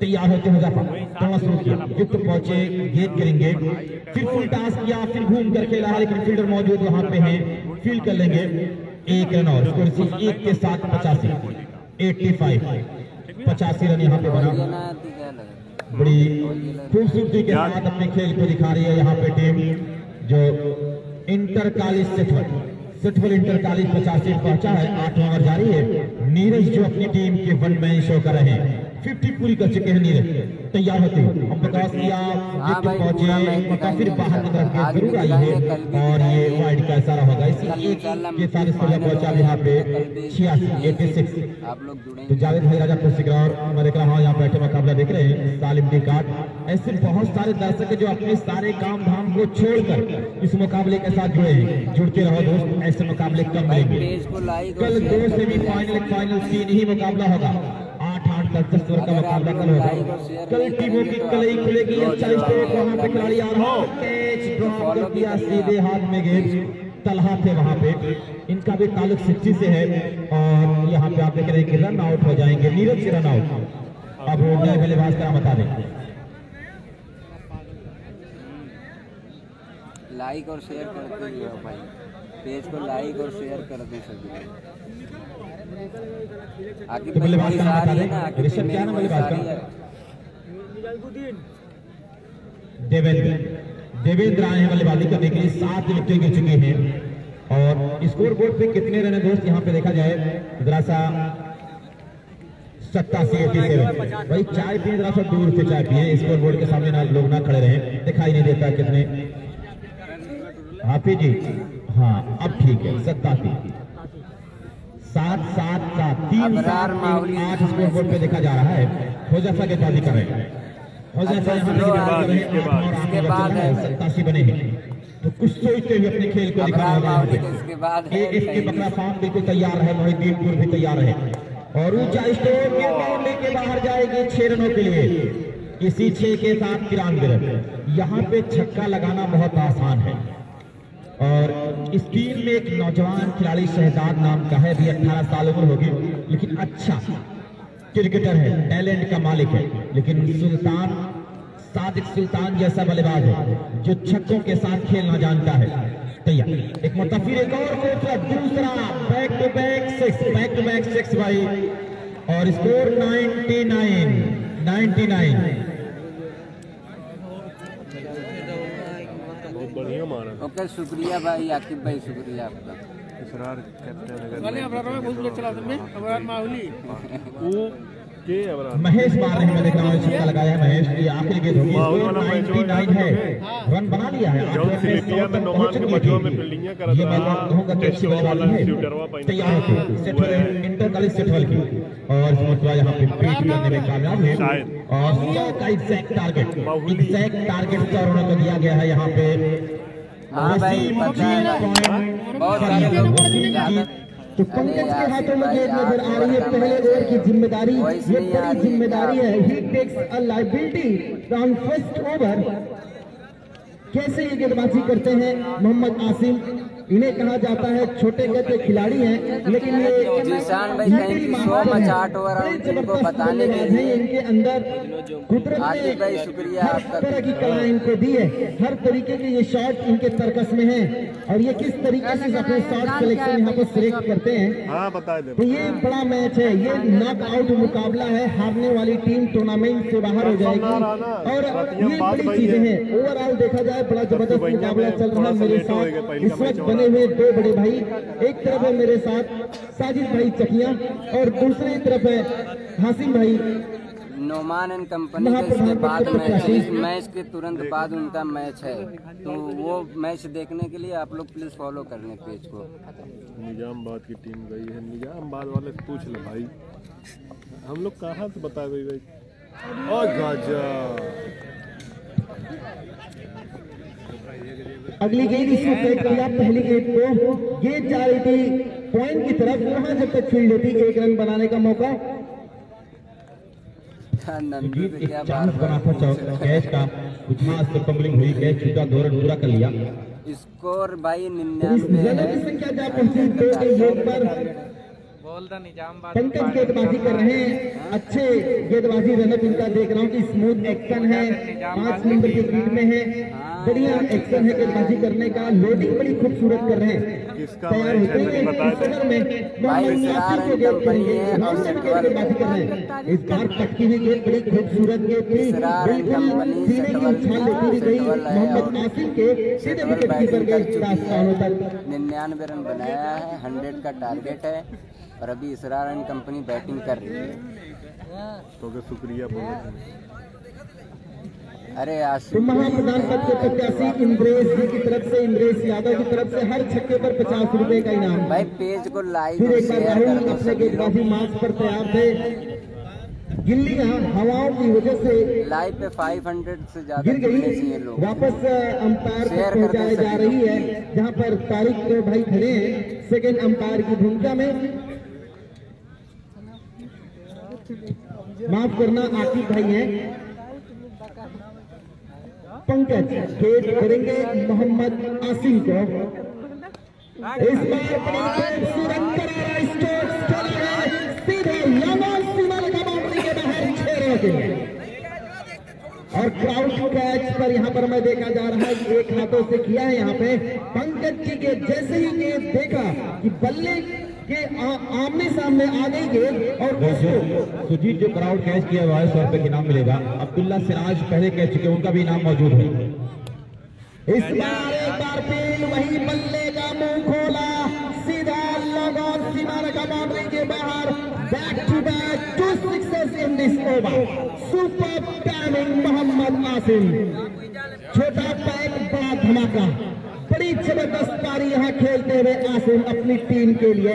तैयार होते हज़ाफा थोड़ा शुरू किया, विकेट पहुंचे, गेंद करेंगे, फिर फुल टॉस किया, फिर घूम कर खेला, लेकिन फील्डर मौजूद वहां पे है, फील्ड कर लेंगे। 1 रन और स्कोर 1 के साथ 85 रन यहाँ पे बना। बड़ी खूबसूरती के साथ अपने खेल को दिखा रही है यहाँ पे टीम जो इंटर कॉलेज सिटवल इंटर कॉलेज 85 पहुंचा है। 8वां ओवर जारी है। नीरज जो अपनी टीम के वन मैन शो कर रहे हैं 50 पूरी कर चुके हैं नीरज, तैयार होते हम प्रकाश किया पहुंचे काफी बाहर की तरफ जरूर आई है और ये वाइड का इशारा होगा। इसी एक के साथ पहुंचा यहाँ पे 86 आप लोग जुड़े। तो जावेद भाई राजापुर सिगरौर मैं देख रहा हूँ यहाँ बैठे मुकाबला देख रहे हैं सालिम डी कार्ड। ऐसे बहुत सारे दर्शक जो अपने सारे काम धाम को छोड़कर इस मुकाबले के साथ जुड़े हैं। जुड़ते रहो दोस्त, ऐसे मुकाबले कम मिलेंगे। कल 2 सेमीफाइनल फाइनल 3 ही मुकाबला होगा। 8-8 10 ओवर का मुकाबला कल होगा। कल टीमों की कलई खुलेगी। अच्छा स्ट्रोक वहां पे खिलाड़ी आ रहा है, कैच ड्रॉप कर दिया सीधे हाथ में गेंद। तलहा थे वहां पे, इनका भी ताल्लुक 60 से है और यहाँ पे आप देख रहे हैं कि रन आउट हो जाएंगे। नीरज से रन आउट। अब नए बल्लेबाज का बता दें। लाइक और शेयर करते ही हो भाई, पेज को लाइक और शेयर कर दें सभी। आगे तो बल्लेबाज का बता दें। ऋषभ क्या नाम बल्लेबाज का? देवेंद्र आए हैं बल्लेबाजी करने के लिए। 7 विकेट गिर चुके हैं और स्कोर बोर्ड पे कितने रन है दोस्त यहाँ पे देखा जाए जरा सा 87 भाई। चाय पिए जरा सा दूर से चाय पिए, स्कोर बोर्ड के सामने ना लोग ना खड़े रहे, दिखाई नहीं देता कितने। हाफिज जी हाँ अब ठीक है। 87 7 7 7 3 7 8 स्कोर बोर्ड पे देखा जा रहा है। हो जैसा गेंदबाजी कर रहे हैं, हो जैसा इसके बाद 87 बने हैं। तो कुछ सोचते हुए अपने खेल को दिखाना होगा। इसके बाद इसके बकरा फार्म बिल्कुल तैयार है, मोहिद्दीनपुर भी तैयार है और ऊंचा स्टोर लेके बाहर जाएगी 6 रनों के लिए। इसी 6 के साथ 93 रन। यहाँ पे छक्का लगाना बहुत आसान है और इस टीम में एक नौजवान खिलाड़ी शहजाद नाम का है, भी 18 साल उम्र होगी, लेकिन अच्छा क्रिकेटर है, टैलेंट का मालिक है। लेकिन सुल्तान सादिक सुल्तान जैसा बल्लेबाज है जो छक्कों के साथ खेलना जानता है। तैयार एक मरतबा फिर एक और दूसरा बैक टू बैक 6 भाई और स्कोर 99। बहुत बढ़िया मारा। ओके शुक्रिया भाई आकिब भाई, शुक्रिया आपका। इसरार करते महेश मार रहे हैं, मैं देख रहा हूँ छक्का लगाया है महेश की। आखिरी गेंद होगी, 99 है, रन बना लिया है। ये मैं कहूँगा कि अच्छी बल्लेबाजी है। तैयार है इंटरकालिक सेटवल की और इस मुद्दा यहाँ पे पीट करने में कामयाब है और 100 का एग्जैक्ट टारगेट 100 रनों को दिया गया है यहाँ पे। हाँ भाई पता है बहुत सारे तो पंकज के हाथों में गेंद नजर आ रही है। पहले ओवर की जिम्मेदारी, ये बड़ी जिम्मेदारी है। He takes a liability on first over. कैसे ये गेंदबाजी करते हैं मोहम्मद आसिम, इन्हें कहा जाता है छोटे गति खिलाड़ी हैं, लेकिन ये जिशान भाई thank you so much 8 over इनको बताने के लिए। इनके अंदर कुदरत ने भाई शुक्रिया आपका। हर तरह की कला इनको दी है, हर तरीके के ये शॉट इनके तर्कस में है और ये किस तरीके से अपने शॉट सिलेक्शन यहाँ पर सिलेक्ट करते हैं। हाँ बता दे। तो ये बड़ा मैच है, ये नॉक आउट मुकाबला है। हारने वाली टीम टूर्नामेंट से बाहर हो जाएगी और ये बड़ी चीजें हैं। ओवरऑल देखा जाए बड़ा जबरदस्त मुकाबला चल रहा है। मेरे साथ इस वक्त बने हुए 2 बड़े भाई, एक तरफ है मेरे साथ साजिद भाई चकिया और दूसरी तरफ है हासिम भाई नोमान एंड कंपनी का। इसके बाद मैच है, इस मैच के तुरंत बाद उनका मैच है, तो वो मैच देखने के लिए आप लोग प्लीज फॉलो कर लें पेज को। निजामाबाद की टीम गई है, निजामाबाद वाले से पूछ ले भाई, हम लोग कहाँ से बता गई भाई। और गजब अगली गेंद इसको फेंक दिया। पहली गेंद को गेंद जा रही थी पॉइंट की तरफ, वहां जब तक फील्ड होती 1 रन बनाने का मौका। चांस बना था कैच का, उठा से फंबलिंग हुई, कैच छूटा, 2 रन पूरा कर लिया। स्कोर भाई 99 रनों की संख्या क्या पहुंची 2 के योग पर। पंकज गेंदबाजी कर रहे हैं, अच्छे गेंदबाजी रनअप इनका देख रहा हूँ कि स्मूथ एक्शन है, 5 नंबर की फील्ड में है, बढ़िया एक्शन है गेंदबाजी करने का। लोडिंग बड़ी खूबसूरत कर रहे हैं, तैयार होते हैं शहर में गेंदबाजी कर रहे हैं। इस बार पटकी हुई गेंद बड़ी खूबसूरत गेंद थी, बिल्कुल सीधे ही उछाल लेती हुई गई मोहम्मद आसिम के सीधे विकेट कीपर के स्थानों तक। 99 रन बनाया है, 100 का टारगेट है और अभी इसरार एंड कंपनी बैटिंग कर रही है। तो के शुक्रिया बोलो। अरे यार तो महाप्रधान पद के प्रत्याशी इंद्रेश जी की तरफ से, इंद्रेश यादव की तरफ से हर छक्के पर 50 रुपए का इनाम। भाई पेज को लाइक फिर और एक बार शेयर कर राहुल दो अपने सभी गेंदबाजी लोग। मार्च पर तैयार थे, गिल्लियां हवाओं की वजह से लाइव पे 500 से ज्यादा गिर जुड़ने गई, चाहिए लोग। वापस अंपायर शेयर पर कर दो पहुंचाई जा सभी रही है, जहां पर तारिक भाई खड़े हैं सेकंड अंपायर की भूमिका में। माफ करना आकिब भाई हैं। पंकज गेट करेंगे मोहम्मद आसिम को। इस बार बड़ी खूबसूरत करारा स्ट्रोक्स चला है, सीधे लॉन्ग सीमा लगा बाउंड्री के बाहर 6 रनों के लिए। और क्राउड कैच पर यहाँ पर मैं देखा जा रहा है कि एक हाथों से किया है यहाँ पे पंकज जी के। जैसे ही गेंद देखा कि बल्ले के आमने सामने आ गई गेंद और उसको सुजीत जो क्राउड कैच किया हुआ है 100 रुपए का इनाम मिलेगा। अब्दुल्ला सिराज पहले कैच चुके, उनका भी इनाम मौजूद है। इस बार एक बार फिर वही बल्ले का मुंह खोला, सीधा लॉन्ग सीमा का बाउंड्री के बाहर। Back to back 2 sixes in this over. Super timing Mohammad Asim. छोटा पैक बड़ा धमाका, बड़ी जबरदस्त पारी यहाँ खेलते हुए आसिम अपनी टीम के लिए।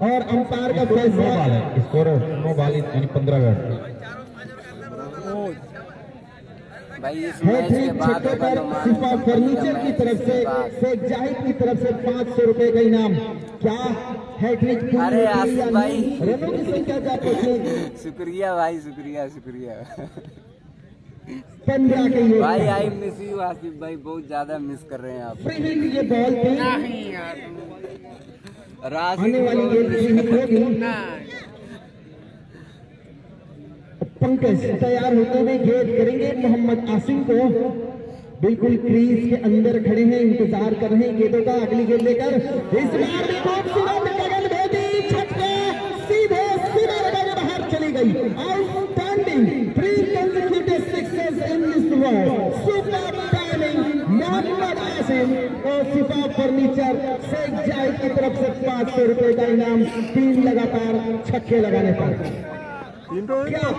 और अंपायर का फैसला है, स्कोर 9 बॉल यानी 15 रन। भाई इस मैच के बाद होगा तो सिफा फर्नीचर की तरफ से शेख जाहिद की तरफ से 500 रुपए का इनाम। क्या हैट्रिक पूरी अरे होती है या आसिफ भाई। नहीं? रनों की संख्या क्या पहुंची? शुक्रिया भाई, शुक्रिया शुक्रिया 15 के ये भाई। आई मिस यू आसिफ भाई, बहुत ज्यादा मिस कर रहे हैं आप। फ्री हिट ये बॉल थी, आने वाली गेंद फ्री हिट होगी। पंकज तैयार होते हुए गेंद करेंगे मोहम्मद आसिम को। बिल्कुल क्रीज के अंदर खड़े हैं, इंतजार कर रहे हैं गेंदों का। अगली गेंद लेकर इस बार भी खूबसूरत गगन भेदी छक्का, सीधे सीधा लगा बाहर चली गई। Outstanding 3 consecutive sixes in this row. Super timing Mohammad Asim. और सिफा फर्नीचर शेख जाहिद की तरफ से 500 रुपए का इनाम 3 लगातार छक्के लगाने पर। क्या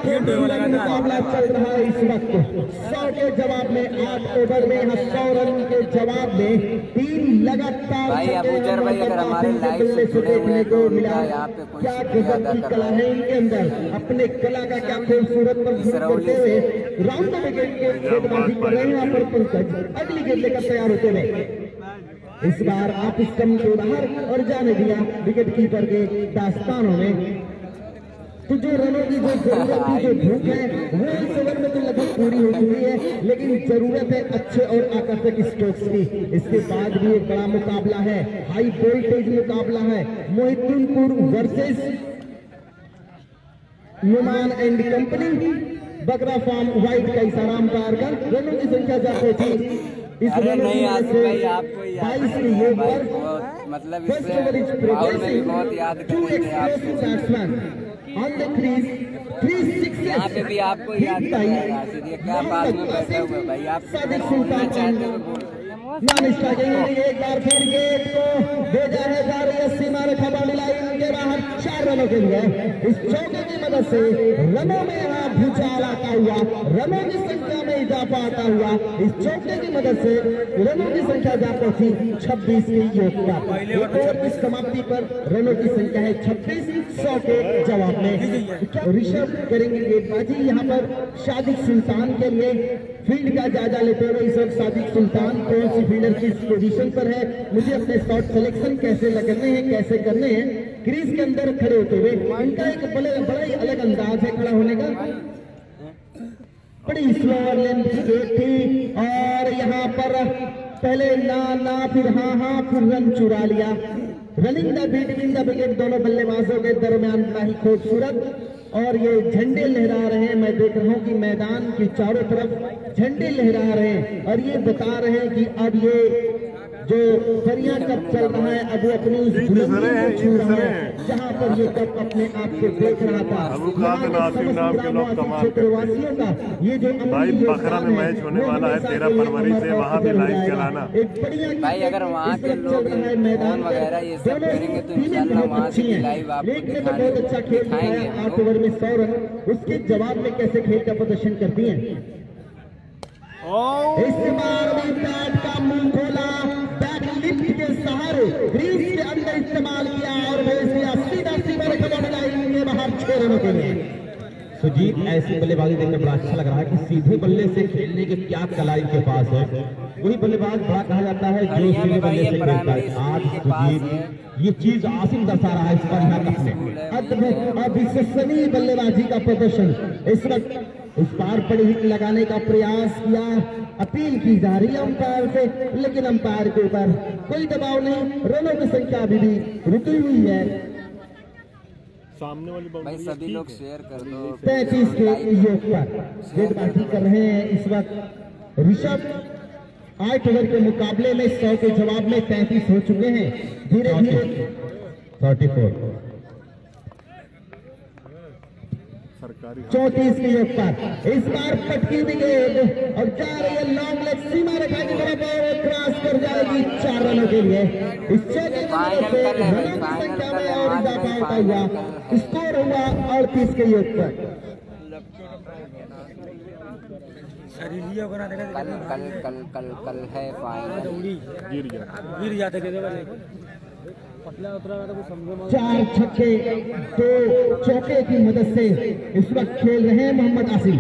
मुकाबला चल रहा है इस वक्त। 100 के जवाब में 8 ओवर में 100 रन के जवाब में 3 लगातार भाई अबूजर भाई अगर हमारे लाइव से जुड़े हुए हैं तो मिला। यहाँ पे कोई क्या शुक्रिया गजब अदा की कर कला रहा है है। इनके अंदर। अपने कला का क्या खूबसूरत प्रदर्शन करते हुए राउंड विकेट के गेंदबाजी कर रहे हैं यहाँ पर पंकज। अगली गेंद लेकर तैयार होते हुए इस बार आप इस कम को बाहर और जाने दिया विकेट कीपर के दास्तानों में। तो जो रनों की जो जरूरत थी, जो भूख है, वो इस ओवर में तो लगभग पूरी हो चुकी है, लेकिन जरूरत है अच्छे और आकर्षक स्ट्रोक्स की। इसके बाद भी एक बड़ा मुकाबला है, हाई वोल्टेज मुकाबला है। Mohiddinpur versus Numan and company. Bagra farm wide का इशारा अंपायर का। रनों की संख्या क्या पहुंची इस अरे रनों नहीं की आसिफ वजह भाई, से आपको याद 22 के ये भाई पर बहुत मतलब First over is इससे बाउल में भी progressing. बहुत याद 2 करेंगे explosive आपको। batsmen on the crease. 3 sixes. यहाँ पे भी आपको याद Hit by करेंगे आसिफ, ये क्या पास में बैठे हुए हैं भाई। आप सादिक बोलना सुल्तान चाहते हो बोल। Non striking. एक बार फिर गेट को भेजा है जा रही है सीमा रेखा बाउंड्री लाइन के बाहर 4 रनों के लिए। इस चौके की मदद से रनों में यहाँ भूचाल आता हुआ, रनों की संख्या में इजाफा आता हुआ। इस चौके की मदद से रनों की संख्या जा पहुंची 26 की योग्यता। एक ओवर की समाप्ति पर रनों की संख्या है 26। 100 के जवाब में ऋषभ करेंगे गेंदबाजी यहाँ पर सादिक सुल्तान के लिए। फील्ड का जायजा लेते हुए इस वक्त सादिक सुल्तान कौन सी फील्डर किस पोजीशन पर है, मुझे अपने शॉट सिलेक्शन कैसे लगने हैं, कैसे करने हैं। क्रीज के अंदर खड़े होते हुए इनका एक बड़ा ही अलग अंदाज है खड़ा होने का। बड़ी स्लोअर लेंथ की गेंद थी और यहाँ पर पहले ना फिर हाँ फिर रन चुरा लिया। Running the between the wicket दोनों बल्लेबाजों के दरमियान बड़ा ही खूबसूरत। और ये झंडे लहरा रहे हैं, मैं देख रहा हूं कि मैदान की चारों तरफ झंडे लहरा रहे हैं और ये बता रहे हैं कि अब ये जो दरिया कप चल रहा है अब वो अपनी उस बुलंदी को छू रहा है जहाँ पर ये कप अपने आप को देख रहा था। क्षेत्रवासियों का ये जो भाई बखरा में मैच होने वाला है 13 फरवरी से, वहाँ भी लाइव चलाना। एक बढ़िया भाई अगर वहाँ के लोग फोन वगैरह ये सब करेंगे तो इंशाल्लाह वहाँ से भी लाइव आपको बहुत अच्छा खेल दिखाया। 8 ओवर में 100 रन, उसके जवाब में कैसे खेल का प्रदर्शन करती हैं। इस बार भी बैट का मुंह खोला, बैट लिफ्ट के सहारे क्रीज के अंदर इस्तेमाल किया और भेज दिया सीधा सीधा खबर लगाई बाहर 6 रनों के लिए। सुजीत ऐसी बल्लेबाजी देखकर बड़ा अच्छा लग रहा है कि सीधे बल्ले से खेलने की क्या कला इनके पास है। वही बल्लेबाज बड़ा कहा जाता है जो सीधे बल्ले से खेलता है। आज सुजीत ये चीज आसिम दर्शा रहा है इस पर यहाँ तक में अद्भुत अविश्वसनीय बल्लेबाजी का प्रदर्शन। इस वक्त इस बार बड़ी हिट लगाने का प्रयास किया, अपील की जा रही है अंपायर से, लेकिन अंपायर के ऊपर कोई दबाव नहीं। रनों की संख्या अभी भी रुकी हुई है। सामने वाली भाई सभी लोग शेयर कर दो। 35 के योग पर गेंदबाजी कर रहे हैं इस वक्त ऋषभ। 8 ओवर के मुकाबले में 100 के जवाब में 35 हो चुके हैं। धीरे धीरे 34 सरकारी 34 के योग पर इस बार पटकी भी गेंद और जा रही है लॉन्ग लेग, सीमा रेखा की तरफ और क्रॉस कर जाएगी 4 रनों के लिए। इस चौके रनों की संख्या में और इजाफा होता हुआ स्कोर हुआ 38 के योग पर। कल कल कल कल कल है फाइनल। गिर जाते 4 छक्के 2 चौके की मदद से इस वक्त खेल रहे हैं मोहम्मद आसिम।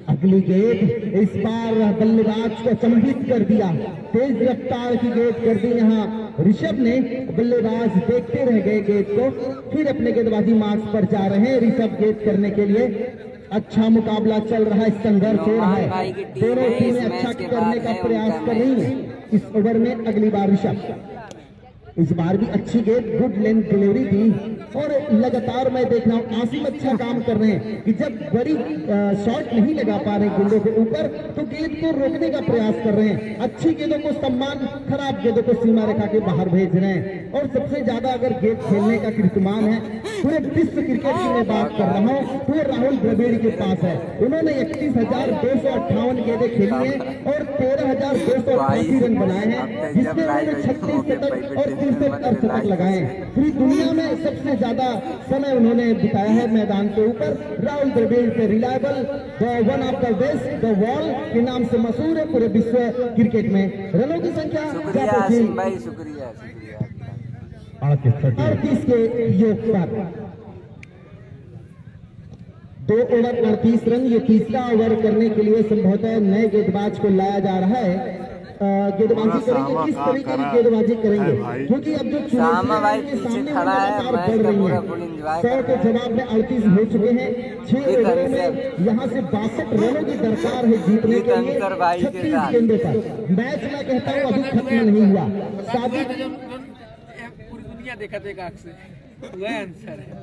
अगली गेंद इस बार बल्लेबाज को अचंभित कर दिया, तेज रफ्तार की गेंद कर दी यहाँ ऋषभ ने। बल्लेबाज देखते रह गए गेंद को, फिर अपने गेंदबाजी मार्क्स पर जा रहे हैं ऋषभ गेंद करने के लिए। अच्छा मुकाबला चल रहा है, संघर्ष हो रहा है, दोनों टीमें अच्छा करने का प्रयास कर रही है इस ओवर में। अगली बार ऋषभ, इस बार भी अच्छी गेंद, गुड लेंथ डिलीवरी थी और लगातार मैं देख रहा हूँ आसिम अच्छा काम कर रहे हैं कि जब बड़ी शॉट नहीं लगा पा रहे गेंदों के ऊपर तो गेंद को रोकने का प्रयास कर रहे हैं। अच्छी गेंदों को सम्मान, खराब गेंदों को सीमा रेखा के बाहर भेज रहे हैं। और सबसे ज्यादा अगर गेंद खेलने का कीर्तिमान है पूरे विश्व क्रिकेट की मैं बात कर रहा हूँ तो राहुल द्रविड़ के पास है। उन्होंने 31,258 गेंदें खेली हैं और 13,280 रन बनाए हैं, जिसमें उन्होंने 36 शतक और 63 शतक लगाए हैं। पूरी दुनिया में सबसे ज्यादा समय उन्होंने बिताया है मैदान के ऊपर। राहुल द्रविड़ के reliable the one of the best the wall के नाम से मशहूर है पूरे विश्व क्रिकेट में। रनों की संख्या भाई शुक्रिया 38 के योग पर 2 ओवर 38 रन। ये तीसरा ओवर करने के लिए संभवतः नए गेंदबाज को लाया जा रहा है। गेंदबाजी करेंगे, किस तरीके की गेंदबाजी करेंगे, क्योंकि अब जो भाई पीछे खड़ा है, बढ़ रही है। 100 के जवाब में 38 हो चुके हैं। 6 ओवरों में यहाँ से 62 रनों की दरकार है जीतने के लिए। 36 गेंदों पर मैच मैं कहता हूँ अभी खत्म नहीं हुआ। पूरी दुनिया देखा देगा आंख से, वह आंसर है।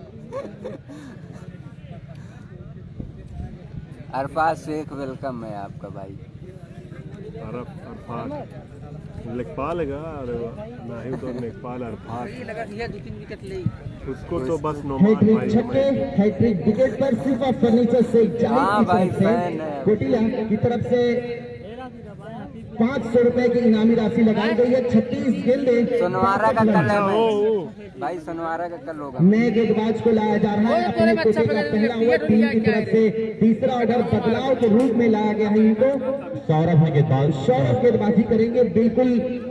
अरफात शेख वेलकम है आपका भाई। अरफात लेखपाल है, अरे नहीं तो लेखपाल अरफात लगा दिया 2-3 विकेट ले उसको तो बस हैट्रिक छक्के, हैट्रिक विकेट पर सिर्फ फर्नीचर से कोटिया की तरफ से 500 रुपए की इनामी राशि लगाई गई है। 36 गेंदें सोनवारा का कल है भाई, सोनवारा का कल होगा। नए गेंदबाज को लाया जा रहा है अपने कोटे का पहला ओवर टीम की तरफ से। तीसरा ओवर बदलाव के रूप में लाया गया है इनको। सौरभ है गेंदबाज, सौरभ गेंदबाजी करेंगे। बिल्कुल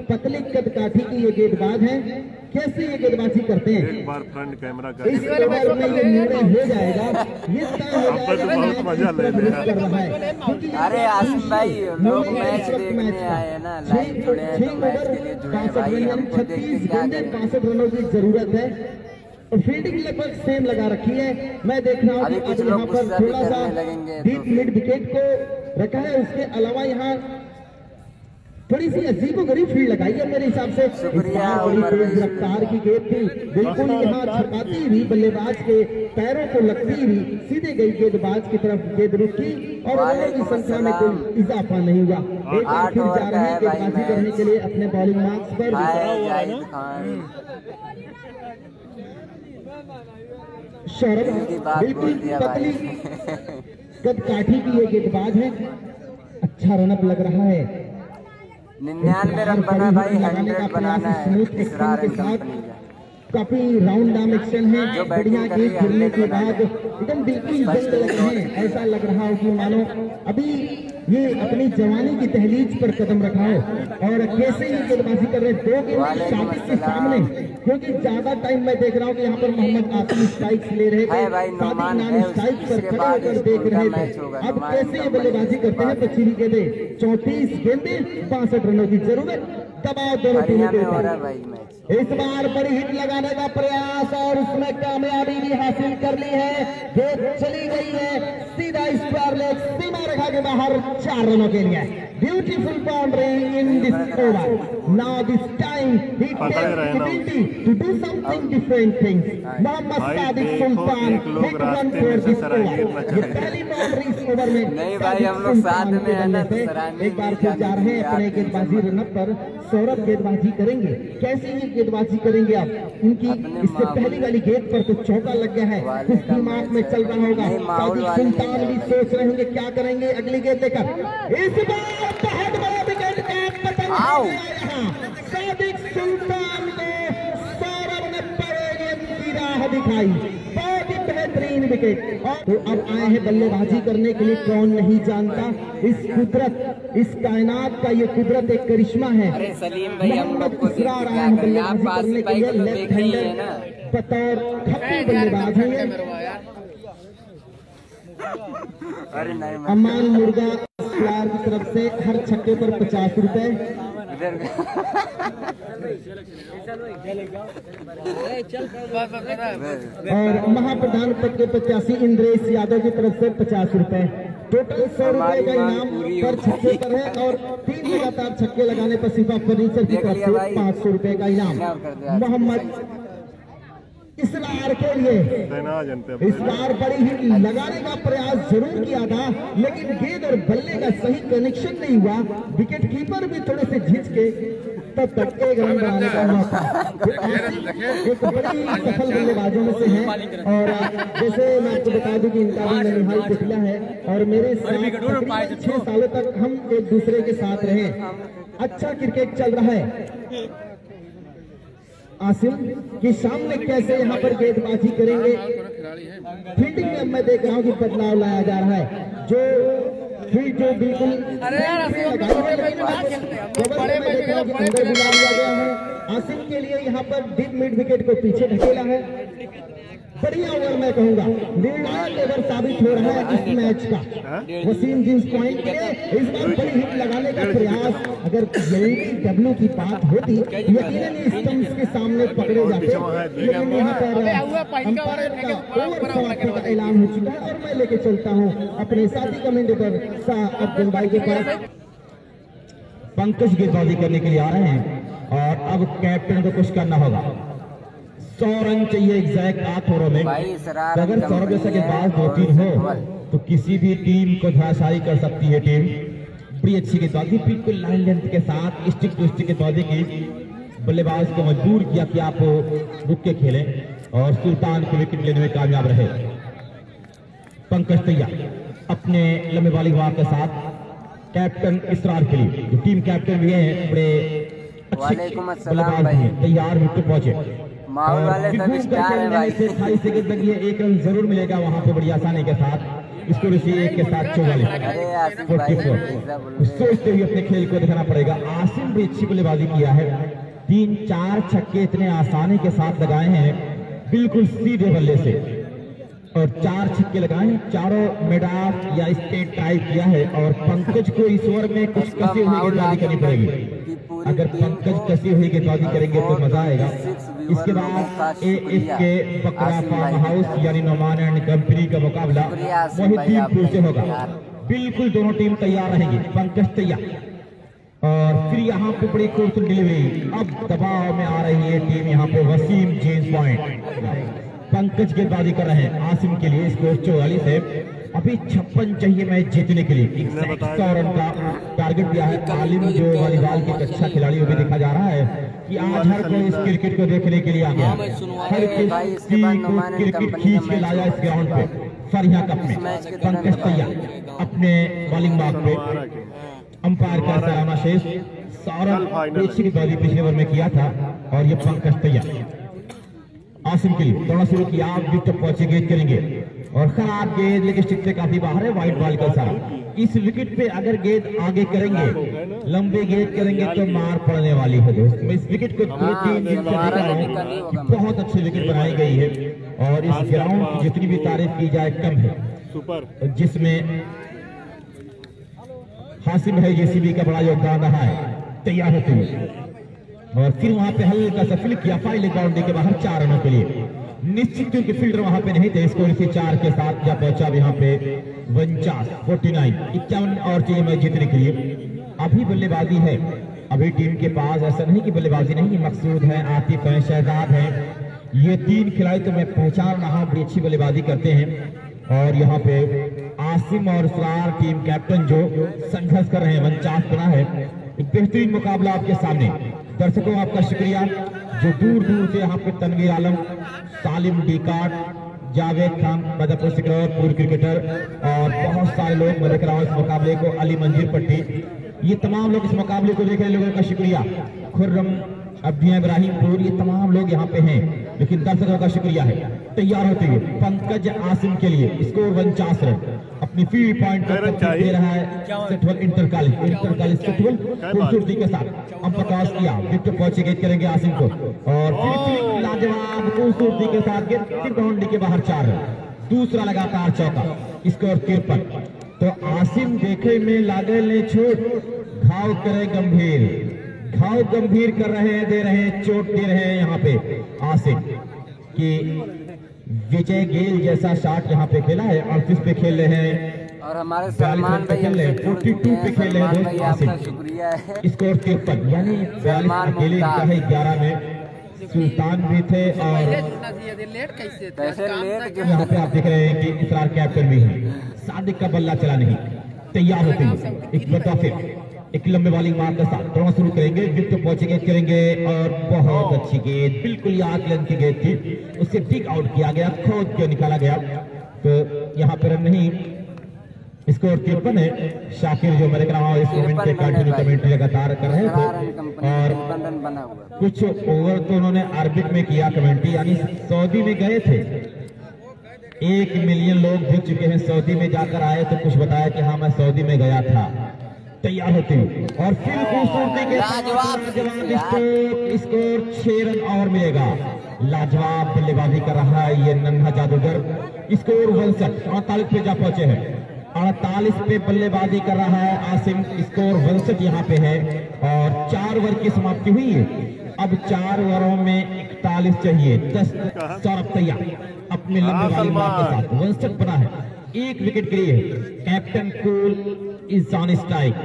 पतली कद काठी की ये गेंदबाज है। कैसे ये गेंदबाजी करते हैं, एक बार फ्रंट कैमरा इस ओवर में ये निर्णय हो जाएगा, ये तय हो जाएगा। बहुत मजा ले रहा है। अरे आसिम भाई लोग मैच देखने आए हैं ना, लाइव जुड़े हैं तो मैच के लिए जुड़े हैं भाई। हमको देख के क्या करें। 65 रनों की जरूरत है। फील्डिंग लगभग सेम लगा रखी है। मैं देख रहा हूँ कुछ यहाँ लोग पर थोड़ा सा लगेंगे डीप मिड विकेट को रखा है। उसके अलावा यहाँ थोड़ी सी अजीबोगरीब फील्ड लगाई है मेरे हिसाब से। इस बार बड़ी तेज रफ्तार की गेंद थी, बिल्कुल यहाँ छकाती हुई बल्लेबाज के पैरों को लगती हुई सीधे गई गेंदबाज की तरफ, गेंद रुकी और ओवर की संख्या में कोई इजाफा नहीं हुआ। एक बार फिर जा रहे हैं गेंदबाजी करने के लिए अपने बॉलिंग मार्क्स पर। सौरभ बिल्कुल पतली कद काठी की ये गेंदबाज है, अच्छा रनअप लग रहा है। 99 रन बना भाई, 100 बनाना है इसरार कंपनी का। काफी राउंड डाउन एक्शन है, बढ़िया गेंद गिरने के बाद एकदम बिल्कुल जंग लगे हैं। ऐसा लग रहा हो कि मानो अभी ये अपनी जवानी की दहलीज पर कदम रखा है। और कैसे ये गेंदबाजी कर रहे हैं, 2 गेंद शादी के सामने, क्योंकि ज्यादा टाइम मैं देख रहा हूँ कि यहाँ पर मोहम्मद आसिम स्ट्राइक्स ले रहे थे, स्ट्राइक पर खड़े होकर देख रहे थे। अब कैसे ये बल्लेबाजी करते हैं, तो चिरी गेंदे 34 गेंदे 62 रनों की जरूरत, दबाव दोनों टीमों के ऊपर। इस बार बड़ी हिट लगाने का प्रयास और उसमें कामयाबी भी हासिल कर ली है। गेंद चली गई है सीधा स्क्वायर लेग, सीमा रेखा के बाहर 4 रनों के लिए। Beautiful boundary in this over. Now this time he takes opportunity to do something different things. Mohammad Sadiq Sultan hit run for this over. ये पहली बाउंड्री इस ओवर में नहीं भाई, हम लोग साथ में है ना। एक बार फिर जा रहे हैं अपने गेंदबाजी रनअप पर। सौरभ गेंदबाजी करेंगे, कैसे ये गेंदबाजी करेंगे आप? उनकी इससे पहली वाली गेंद पर तो चौका लग गया है, कुछ दिमाग में चल रहा होगा। सादिक सुल्तान भी सोच रहे होंगे क्या करेंगे अगली गेंद लेकर। इस बार बहुत बड़ा विकेट का पतन हो गया यहाँ। सादिक सुल्तान को सौरभ ने बड़े गेंद की राह दिखाई, बहुत ही बेहतरीन विकेट। और तो अब आए हैं बल्लेबाजी करने के लिए, कौन नहीं जानता इस कुदरत, इस कायनात का ये कुदरत एक करिश्मा है। अरे सलीम भाई, हम लोग को इसरार आया है बल्लेबाजी करने के लिए, लेफ्ट हैंडर बतौर खप्पी बल्लेबाज है। अमान मुर्गा प्यार की तरफ से हर छक्के पर 50 रुपए। और महाप्रधान पद के 85 इंद्रेश यादव की तरफ से 50 रुपए। टोटल 100 रुपए का इनाम पर छक्के पर है और 3 लगातार छक्के लगाने पर सिफा फर्नीचर की तरफ से 500 रुपए का इनाम। मोहम्मद इसरार के लिए इस बार बड़ी हिट लगाने का प्रयास जरूर किया था, लेकिन गेंद और बल्ले का सही कनेक्शन नहीं हुआ। विकेट कीपर भी थोड़े से झिझके, तब तक 1 रन बनाने का मौका। एक बड़ी सफल बल्लेबाजों में से है। और जैसे मैं आपको बता दूं कि इनका भी ननिहाल पुतला है और मेरे साथ तकरीबन 6 सालों तक हम एक दूसरे के साथ रहे। अच्छा क्रिकेट चल रहा है। आसिम के सामने कैसे यहाँ पर गेंदबाजी करेंगे। फील्डिंग में मैं देख रहा हूँ कि बदलाव लाया जा रहा है, जो फील्ड जो बिल्कुल अंदर बुला लिया गया है। आसिम के लिए यहाँ पर डीप मिड विकेट को पीछे ढकेला है। बढ़िया ओवर मैं कहूंगा, निर्णायक ओवर साबित हो रहा है इस मैच का। वसीम जींस पॉइंट के इस बार बड़ी हिट लगाने का प्रयास, अगर डब्ल्यू की बात होती यकीनन इस स्टंप्स के सामने पकड़े जाते, लेकिन यहाँ पर अंपायर का ओवर समाप्ति का ऐलान हो चुका है और मैं लेके चलता हूँ अपने साथी कमेंटेटर शाह अब्दुल भाई के पास। पंकज गेंदबाजी करने के लिए आ रहे हैं और अब कैप्टन को कुछ करना होगा। 100 रन चाहिए एग्जैक्ट 8 ओवरों में। अगर सौरभ जैसा के पास 2-3 हो तो किसी भी टीम को धराशायी कर सकती है टीम। बड़ी अच्छी गेंदबाजी, बिल्कुल लाइन लेंथ के साथ स्टिक टू स्टिक गेंदबाजी की, बल्लेबाज को मजबूर किया कि आप रुक के खेलें और सुल्तान को विकेट लेने में कामयाब रहे। पंकज तैयार अपने लंबे वाली हवा के साथ कैप्टन इसरार के लिए, जो टीम कैप्टन भी हैं, बड़े अच्छे बल्लेबाज हैं, तैयार विकेट पहुंचे। माहौल वाले सभी स्टार हैं भाई। 28 सेकंड तक ये 1 रन जरूर मिलेगा वहां पे बड़ी आसानी के साथ। इसको इसी 1 के साथ 44 सोचते हुए अपने खेल को दिखाना पड़ेगा। आसिम भी अच्छी बल्लेबाजी किया है, 3-4 छक्के इतने आसानी के साथ लगाए हैं, बिल्कुल सीधे बल्ले से, और 4 छक्के लगाए, चारों मिड ऑफ या स्टेट टाइप किया है। और पंकज को इस ओवर में कुछ कसी हुई गेंदबाजी करनी पड़ेगी। अगर पंकज कसी हुई गेंदबाजी करेंगे तो मजा आएगा। इसके बाद AFK बकरा फार्म हाउस यानी नोमान एंड कंपनी का मुकाबला मोहिद्दीनपुर से होगा। बिल्कुल दोनों टीम तैयार रहेगी। पंकज तैयार, और फिर यहाँ पे बड़ी खूबसूरत डिलीवरी। अब दबाव में आ रही है टीम यहाँ पे वसीम जेम्स पॉइंट। पंकज गेंदबाजी कर रहे हैं आसिम के लिए। स्कोर 44 है। अभी 56 चाहिए मैच जीतने के लिए। 100 रन का टारगेट दिया है। आलिम जो वॉलीबॉल के अच्छा खिलाड़ी वो भी देखा जा रहा है कि आज हर कोई इस क्रिकेट को देखने के लिए आ गया। हर किसी को क्रिकेट खींच के लाया इस ग्राउंड पे। फरिया कप में पंकज तैयार अपने बॉलिंग मार्क पे। अंपायर का सराहना शेष। सौरभ की बॉलिंग पिछले ओवर में किया था और ये पंकज तैयार आसिम के लिए। थोड़ा शुरू किया, विकेट पहुंचे, गेंद करेंगे और खराब गेंद लेकिन स्टिक से काफी बाहर है। वाइट बॉल का सारा। इस विकेट पे अगर गेंद आगे करेंगे, लंबे गेंद करेंगे तो मार पड़ने वाली है दोस्त। मैं इस विकेट को 2-3 दिन से देख रहा हूँ, बहुत अच्छी विकेट बनाई गई है और इस ग्राउंड की जितनी भी तारीफ की जाए कम है। सुपर, जिसमें हासिम है जेसीबी का बड़ा योगदान रहा है। तैयार होते हुए और फिर वहां पे हल्का सा फ्लिक किया फाइल बाउंड्री के बाहर 4 रनों के लिए। निश्चित क्योंकि फील्डर वहां पे नहीं थे। स्कोर इसी 4 के साथ जा पहुंचा यहाँ पे 51 और चाहिए मैच जीतने के लिए। अभी बल्लेबाजी है, अभी टीम के पास ऐसा नहीं कि बल्लेबाजी नहीं। मकसूद है, आतिफ है, शहजाद है, ये 3 खिलाड़ी तो मैं पहचान रहा हूँ, बड़ी अच्छी बल्लेबाजी करते हैं। और यहाँ पे आसिम और सरार टीम कैप्टन जो संघर्ष कर रहे हैं। 49 बना है। एक बेहतरीन मुकाबला आपके सामने। दर्शकों आपका शुक्रिया जो दूर दूर से यहाँ पे तनवीर आलम, सालिम डीकाट, जावेद खान बदरपुर सिकरौर पूर्व क्रिकेटर और बहुत सारे लोग मैं देख रहा हूँ इस मुकाबले को। अली मंजीर पट्टी, ये तमाम लोग इस मुकाबले को देख रहे लोगों का शुक्रिया। खुर्रम अब्दिया इब्राहिमपुर, ये तमाम लोग यहाँ पे हैं, लेकिन दर्शकों का शुक्रिया है। तैयार होते हुए पंकज आसिम के लिए। Score 49 run. अपनी फील्ड पॉइंट पर दे रहा है सेटवल इंटर कॉलेज सेटवल खूबसूरती के साथ। अब प्रकाश किया, विकेट पहुंचे, गेंद करेंगे आसिम को और फिर लाजवाब खूबसूरती के साथ गेंद बाउंड्री के बाहर 4 रन। दूसरा लगातार चौका। स्कोर 53। तो आसिम देखे में लागल ने छोट, घाव करे गंभीर। घाव गंभीर कर रहे हैं, दे रहे हैं, चोट दे रहे हैं यहाँ पे आसिम कि विजय गेल जैसा शॉट यहाँ पे खेला है। 38 पे खेल रहे हैं और हमारे सलमान भाई 42 पे खेल रहे हैं दोस्त आसिम। शुक्रिया है। स्कोर 53 यानी 42 अकेले का है। 11 में सुल्तान भी थे और यहाँ पे आप देख रहे हैं कि इसरार कैप्टन भी है। सादिक का बल्ला चला नहीं। तैयार होते हैं एक बता फिर एक लंबे वाली मार के साथ थोड़ा शुरू करेंगे। विकेट पहुंचे, गेंद करेंगे और बहुत अच्छी गेंद, बिल्कुल याद लेंथ की गेंद थी, उससे टिक आउट किया गया, खोद के निकाला गया। तो यहाँ पर रन नहीं। स्कोर 53 है। शाकिर जो मेरे रहा इस मोमेंट के कंटिन्यू कमेंट्री लगातार कर रहे थे और कुछ ओवर तो उन्होंने अरबिक में किया कमेंट्री, यानी सऊदी में गए थे। 1 मिलियन लोग देख चुके हैं, सऊदी में जाकर आए तो कुछ बताया कि हाँ मैं सऊदी में गया था। तैयार होते हुए और फिर खूबसूरती के स्कोर 6 रन और मिलेगा। लाजवाब बल्लेबाजी कर रहा है ये नन्हा जादूगर। स्कोर 48 पे जा पहुंचे हैं। 48 पे बल्लेबाजी कर रहा है आसिम। स्कोर 62 यहाँ पे है और 4 ओवर की समाप्ति हुई है। अब 4 ओवरों में 41 चाहिए। 10 सौरभ तैयार अपने लंबे वाली मार के साथ 62 बना है। 1 विकेट के लिए captain cool is on strike.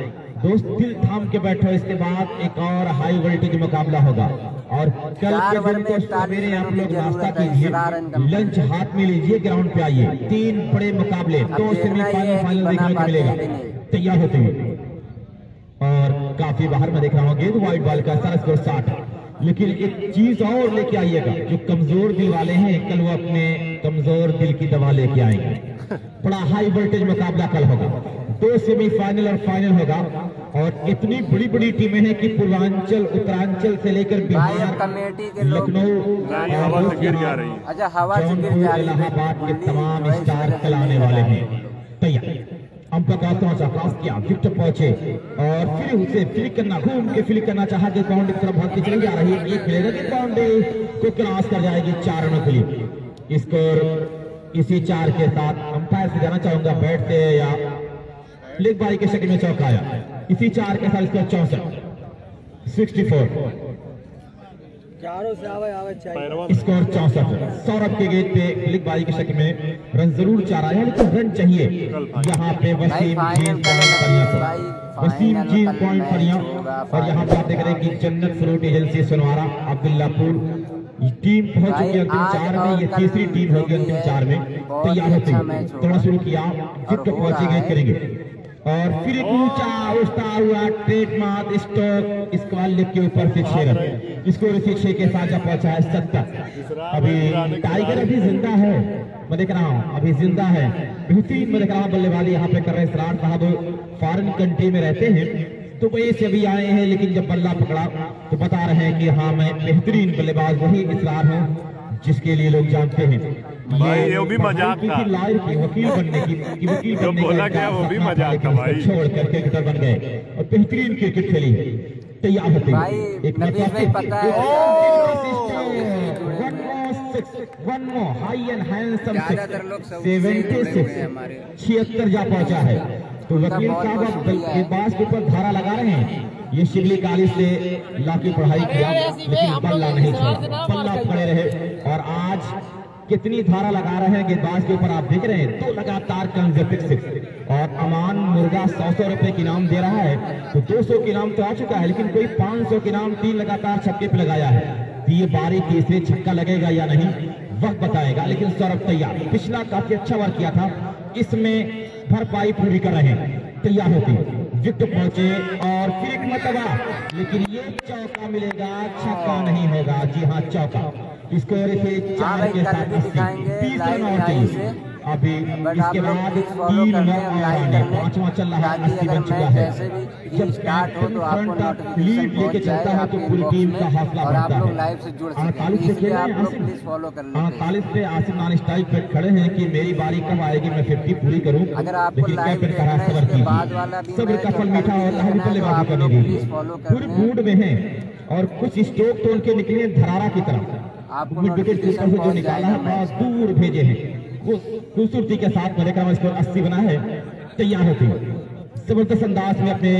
दोस्त दिल थाम के बैठो, इसके बाद एक और हाई वोल्टेज मुकाबला होगा और कल के दिन को सवेरे आप लोग नाश्ता कीजिए, लंच हाथ में लीजिए, ग्राउंड पे आइए। 3 बड़े मुकाबले, 2 सेमीफाइनल फाइनल देखने को मिलेगा। तैयार होते हुए और काफी बाहर में देख रहा हूँ गेंद वाइट बॉल का सारा स्कोर 60। लेकिन एक चीज और लेके आइएगा, जो कमजोर दिल वाले हैं कल वो अपने कमजोर दिल की दवा लेके आएंगे। बड़ा हाई वोल्टेज मुकाबला कल होगा। 2 सेमीफाइनल और फाइनल होगा और इतनी बड़ी बड़ी टीमें हैं कि पूर्वांचल उत्तरांचल से लेकर बिहार, लखनऊ, इलाहाबाद के तमाम स्टार कल आने वाले हैं। तैयार अंपायर का किया, विकेट पहुंचे और फिर उसे फ्लिक करना, घूम के फ्लिक करना चाहा कि बाउंड्री की तरफ भागती चली जा रही है। एक खेलेगा कि बाउंड्री को क्रॉस कर जाएगी 4 रनों के लिए। स्कोर इसी 4 के साथ अंपायर से जाना चाहूंगा बैट से या लेग बाई के शक्ल में चौका आया। इसी 4 के साथ स्कोर 64 स्कोर 64। सौरभ के गेंद पे लेग बाई के शक्ल में रन जरूर 4 आया, लेकिन रन चाहिए यहाँ पे वसीम। वसीम जीन पॉइंट फरिया। और यहाँ पर आप देख रहे हैं कि जन्नत फ्रूट एजेंसी सोनवारा अब्दुल्लापुर टीम पहुंच चुकी है अंतिम 4 में। ये तीसरी टीम होगी अंतिम 4 में। तैयार होते हैं, थोड़ा शुरू किया, विकेट पहुंचे गए करेंगे और फिर एक ऊंचा उठता हुआ ट्रेडमार्क स्टॉक इस क्वालिटी के ऊपर से 6 रन, स्कोर से 6 के साथ पहुंचा है 70। अभी टाइगर अभी जिंदा है, मैं देख रहा हूँ अभी जिंदा है, बेहतरीन मैं देख रहा हूँ बल्लेबाजी यहाँ पे कर रहे हैं। सरार साहब फॉरेन कंट्री में रहते हैं, दुबई से भी आए हैं, लेकिन जब बल्ला पकड़ा तो बता रहे हैं कि हाँ मैं बेहतरीन बल्लेबाज वही इसरार हूँ जिसके लिए लोग जानते हैं। ये भी मजाक था, वकील बनने की वकील जो बोला गया वो भी मजाक था भाई। छोड़ कर क्रिकेटर बन गए और बेहतरीन क्रिकेट खेली। तैयार होते एक हाई एंड हैंडसम 76 जा पहुंचा है। तो वकील साहब गेंदबाज के ऊपर धारा लगा रहे हैं। ये शिवली काली से ला की पढ़ाई किया, लेकिन बल्ला नहीं छोड़ा, बल्ला पड़े रहे। और आज कितनी धारा लगा रहे हैं गेंदबाज के ऊपर, आप देख रहे हैं 2 लगातार कंसेक्यूटिव 6। और अमान मुर्गा 100 रुपए की इनाम दे रहा है, तो 200 की इनाम तो आ चुका है, लेकिन कोई 500 की इनाम 3 लगातार छक्के पे लगाया है। तो ये बारी तीसरे छक्का लगेगा या नहीं वक्त बताएगा। लेकिन सौरभ तैयार, पिछला काफी अच्छा वर्क किया था, इसमें भरपाई पूरी कर रहे हैं। तैयार होती विकेट पहुंचे और फिर एक मरतबा, लेकिन ये चौका मिलेगा, छक्का नहीं होगा। जी हाँ चौका, स्कोर से 4 के साथ 30 रन और चाहिए। अभी इसके बाद 3 ओवर और आने, 5वां चल रहा है, 80 बन चुका है। जब फ्रंट लीड लेके चलता है तो पूरी टीम का हौसला बढ़ता है। 48 से खेल रहे हैं, 48 पे आसिफ नान स्ट्राइक पे खड़े हैं कि मेरी बारी कब आएगी, मैं 50 पूरी करूं। लेकिन कैप्टन कहा सबर कीजिए, सब्र का फल मीठा होता है, बल्लेबाजी करने के लिए पूरे मूड में हैं। और कुछ स्ट्रोक तो उनके निकले धरारा की तरफ, विकेट के ऊपर से जो निकाला है बहुत दूर भेजे हैं, वो खूबसूरती के साथ मेरे क्रम स्कोर 80 बना है। तैयार होती जबरदस्त अंदाज में अपने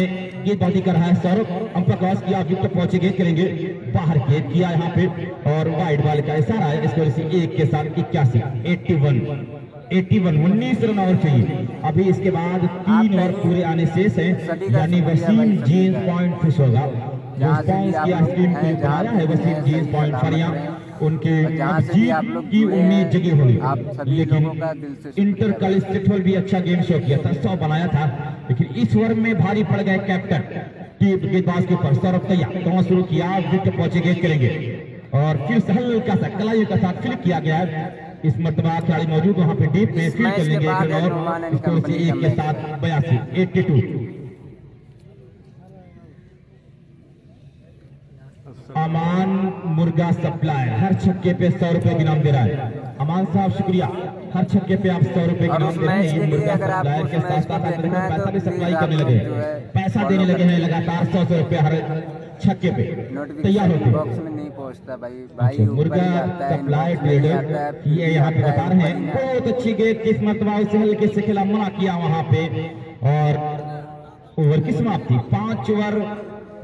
गेंदबाजी कर रहा है सौरभ। अंपायर क्रॉस किया, विकेट पहुंचे गए करेंगे, बाहर गेंद किया यहाँ पे और वाइड बॉल का इशारा है। स्कोर से 1 के साथ 81 81 19 रन और चाहिए। अभी इसके बाद 3 ओवर पूरे आने शेष है, यानी वसीम जीन्स पॉइंट खुश होगा। स्क्रीन को बनाया है वसीम जीन्स पॉइंट फरिया, उनके जीत की उम्मीद जगी हुई। लेकिन इंटर कॉलेज स्टेटफॉल भी अच्छा गेम शो किया था, 100 बनाया था, लेकिन इस ओवर में भारी पड़ गए कैप्टन टीम गेंदबाज के ऊपर। सौरभ तैयार, तो शुरू किया, विकेट पहुंचे गए करेंगे और फिर हल्का सा कलाइयों के साथ फ्लिक किया गया है। इस मरतबा खिलाड़ी मौजूद वहां पे डीप में फील्ड करेंगे और स्कोर से 1 के साथ 82 82। अमान मुर्गा सप्लायर हर छक्के पे 100 रुपए की इनाम दे रहा है। अमान साहब शुक्रिया, हर छक्के पे आप 100 रुपए की इनाम दे रहे हैं। ये मुर्गा सप्लायर के साथ साथ पैसा भी सप्लाई करने लगे, पैसा देने लगे हैं लगातार 100 रुपए हर छक्के पे। तैयार होते बॉक्स में नहीं पहुंचता भाई मुर्गा सप्लाई ट्रेडर ये यहाँ पे बता रहे हैं। बहुत अच्छी गेंद, किस मरतबा उसे हल्के से खिला मना किया वहां पे और ओवर की समाप्ति 5 ओवर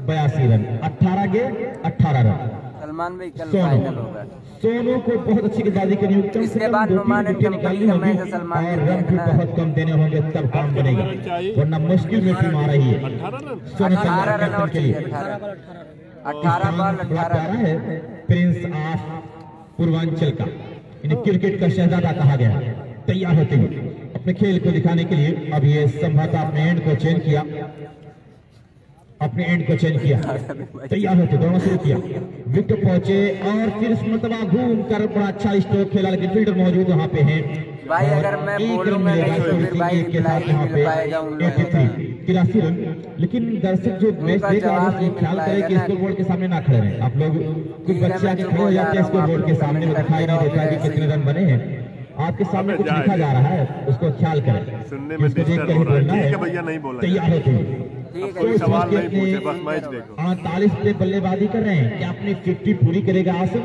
82 रन, 18 गेंद 18 रन। सलमान भाई कल फाइनल होगा। सोनू को बहुत अच्छी गेंदबाजी करनी होगी, इसके बाद नुमान एंड कंपनी का मैच है, सलमान और रन भी बहुत कम देने होंगे तब काम बनेगा, वरना मुश्किल में टीम आ रही है। 18 रन और चाहिए, 18 बॉल 18 है। प्रिंस ऑफ पूर्वांचल का, इन्हें क्रिकेट का शहजादा कहा गया। तैयार होते हुए अपने खेल को दिखाने के लिए अब ये संभवतः अपने एंड को चेंज किया, तैयार होते दोनों शुरू किया, विकेट पहुंचे और फिर इस मरतबा घूम कर बड़ा अच्छा स्ट्रोक खेला, लेकिन फील्डर मौजूद वहां पे हैं। भाई अगर मैं बोलूंगा नहीं तो फिर भाई के साथ यहाँ पे 83 रन। लेकिन दर्शक जो मैच देख रहा है ख्याल करें कि स्कोर बोर्ड के सामने ना खड़े रहे। आप लोग कुछ बच्चे आगे खड़े हो जाते हैं स्कोर बोर्ड के सामने, में दिखाई नहीं देता कि कितने रन बने हैं। आपके सामने कुछ लिखा जा रहा है, उसको ख्याल करें, सुनने में डिस्टर्ब हो रहा है। भैया नहीं बोला, तैयार होते हैं, कोई सवाल नहीं पूछे, बस मैच देखो। 48 पे बल्लेबाजी कर रहे हैं, क्या अपनी 50 पूरी करेगा आसिफ?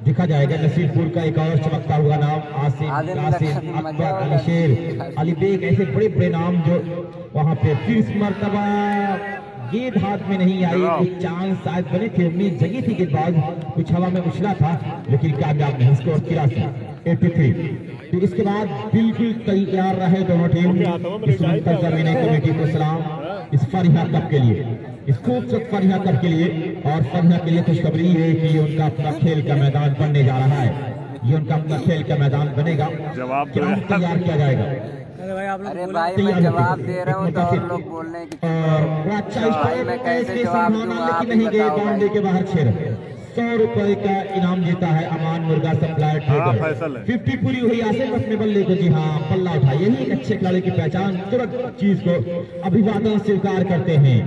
देखा जाएगा। नसीरपुर का एक और चमकता हुआ नाम आसिफ, अकबर, अली शेर, अली बेग, ऐसे बड़े बड़े नाम जो वहां पे। फिर मरतबा गेंद हाथ में नहीं आई, कुछ चांस शायद बने थे, उम्मीद जगी थी, गेंदबाज कुछ हवा में उछला था लेकिन कामयाब नहीं। स्कोर 83। तो इसके बाद बिल्कुल तैयार रहे दोनों टीम। इस जमीनी कमेटी को सलाम। इस फरिया कप के लिए, इस खूबसूरत फरिया कप के लिए। और फरिया के लिए खुशखबरी है कि ये उनका अपना खेल का मैदान बनने जा रहा है, ये उनका अपना खेल का मैदान बनेगा। जवाब ग्राउंड तैयार किया जाएगा। अरे भाई मैं जवाब दे रहा हूँ तो और लोग बोल रहे हैं कि और अच्छा भाई मैं कैसे जवाब दूँ, आप लेकिन नहीं गए बताओ बाउंड्री भाई। के बाहर 100 रुपए का इनाम जीता है अमान मुर्गा सप्लायर फैसल है। 50 पूरी हुई आसिफ अपने बल्ले को, जी हाँ पल्ला उठा। यही एक अच्छे खिलाड़ी की पहचान, तुरंत चीज को अभिवादन स्वीकार करते हैं।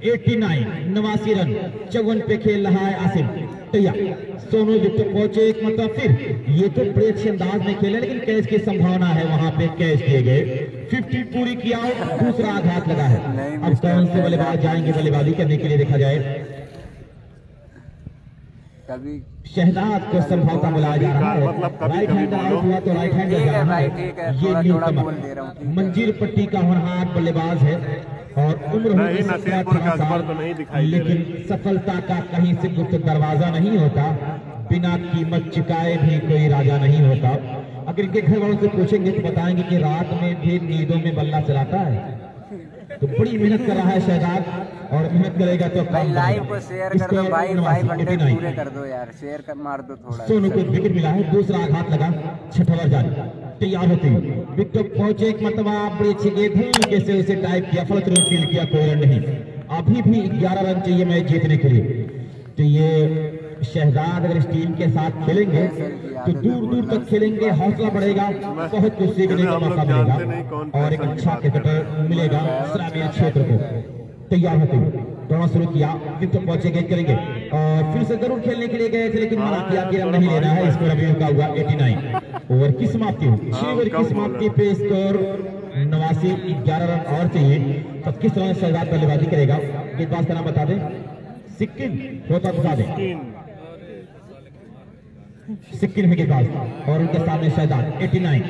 89 89 रन 54 पे खेल रहा है आसिफ। तैयार सोनू विकेट पहुंचे एक मतलब फिर ये तो बड़े अच्छे अंदाज में खेले, लेकिन कैच की संभावना है, वहां पे कैच दिए गए। 50 पूरी किया, दूसरा आघात लगा है। अब कौन से बल्लेबाज जाएंगे बल्लेबाजी करने के लिए, देखा जाए। कभी शहजाद को संभावना मिलाया जा रहा है, मतलब कभी राइट हैंड आउट हुआ तो राइट हैंड ठीक है जा रहा भाई, है। ठीक है, ये थोड़ा थोड़ा बोल दे रहा हूँ, ठीक है। मंजीर पट्टी का होनहार बल्लेबाज है और उम्र नहीं, होगी नसीबपुर का 17 अखबार तो नहीं दिखाई दे रहे। लेकिन सफलता का कहीं से गुप्त दरवाजा नहीं होता, बिना कीमत चुकाए भी कोई राजा नहीं होता। अगर इनके घर वालों से पूछेंगे तो बताएंगे कि रात में भी नींदों में बल्ला चलाता है। तो बड़ी मेहनत कर रहा है शहजाद, और मेहनत करेगा तो भाई काम लाइव करेगा। को शेयर कर दो भाई, 500 पूरे कर दो यार, शेयर कर मार दो थोड़ा। सोनू को विकेट मिला है, दूसरा आघात लगा, छठा ओवर जारी। तैयार होती विकेट पहुंचे एक मरतबा, बड़ी अच्छी गेंद हल्के से उसे टाइप किया, फलत फील्ड किया, कोई रन नहीं। अभी भी 11 रन चाहिए मैच जीतने के लिए। तो ये शहजाद अगर इस टीम के साथ खेलेंगे तो दूर दूर तक खेलेंगे, हौसला बढ़ेगा, बहुत कुछ सीखने का मौका मिलेगा और एक अच्छा क्रिकेटर मिलेगा ग्रामीण क्षेत्र को। तैयार होते दौड़ना शुरू किया, विकेट पहुंचे गेंद करेंगे और फिर से जरूर खेलने के लिए गए थे, लेकिन मना किया कि रन नहीं लेना है। स्कोर अभी रुका हुआ 89। ओवर की समाप्ति हुई, 6 ओवर की समाप्ति पे स्कोर 89, 11 रन और चाहिए। तब किस तरह शहजाद बल्लेबाजी करेगा, गेंदबाज का नाम बता दें, सिक्किम होता बता दें, सिक्किम है गेंदबाज और उनके सामने शहजाद। 89,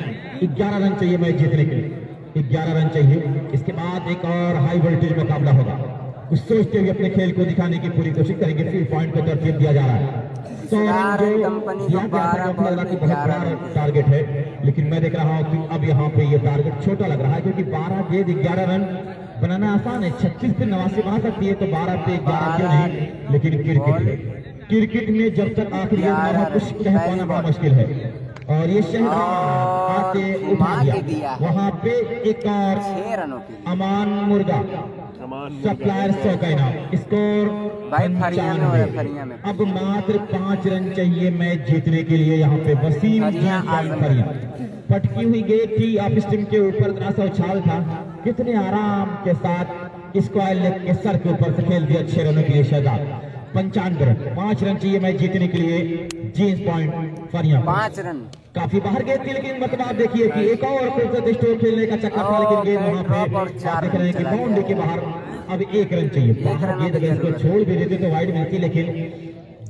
11 रन चाहिए मैच जीतने के लिए, 11 रन चाहिए। इसके बाद एक और हाई वोल्टेज मुकाबला होगा। कुछ सोचते हुए अपने खेल को दिखाने की पूरी कोशिश करेंगे। फिर पॉइंट को तरतीब दिया जा रहा है। 100 रन जो टारगेट है, लेकिन मैं देख रहा हूँ कि अब यहाँ पे ये टारगेट छोटा लग रहा है, क्योंकि 12 गेंद 11 रन बनाना आसान है। 36 पे 89 बना सकती है, तो 12 पे 11 क्यों नहीं। लेकिन क्रिकेट में जब तक आखिरी गेंद ना हो कुछ कह पाना बड़ा मुश्किल है। और ये शहजाद आके उठा दिया, वहाँ पे एक और 6 रनों की अमान मुर्गा सप्लायर 100 का इनाम। स्कोर भाई फरिया में हो रहा है, फरिया में। अब मात्र 5 रन चाहिए मैच जीतने के लिए। यहाँ पे वसीम फरिया पटकी हुई गेंद थी, आप इस टीम के ऊपर जरा सा उछाल था, कितने आराम के साथ स्क्वायर लेग के सर के ऊपर से खेल दिया 6 रनों के लिए शहजाद। 95 रन, 5 रन चाहिए मैच जीतने के लिए। जींस पॉइंट फरिया 5 रन काफी बाहर गेंद थी, लेकिन मतलब आप देखिए कि एक और खूबसूरत स्टोर खेलने का चक्कर था, लेकिन गेंद वहां पे आप देख रहे हैं कि बाउंड्री के बाहर। अब 1 रन चाहिए, बाहर गेंद अगर इसको छोड़ भी देते तो वाइड मिलती, लेकिन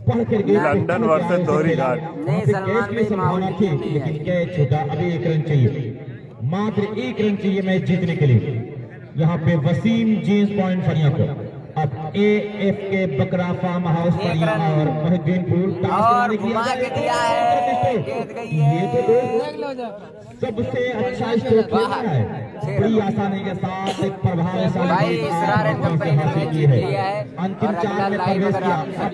पढ़ कर गेंद लंदन वर्सेस धोरीघाट सलमान की संभावना थी, लेकिन कैच छूटा। अभी 1 रन चाहिए, मात्र 1 रन चाहिए मैच जीतने के लिए। यहाँ पे वसीम जींस पॉइंट फरिया को। अब AF के बकरा फार्म हाउस फरिया और मोहिद्दीनपुर और घुमा के दिया है, गेंद गई है। ये तो सबसे अच्छा स्ट्रोक खेला है, बड़ी आसानी के साथ एक प्रभावशाली भाई इसरार कंपनी ने जीत लिया है अंतिम और 4 में लाइव प्रवेश अगर किया। आप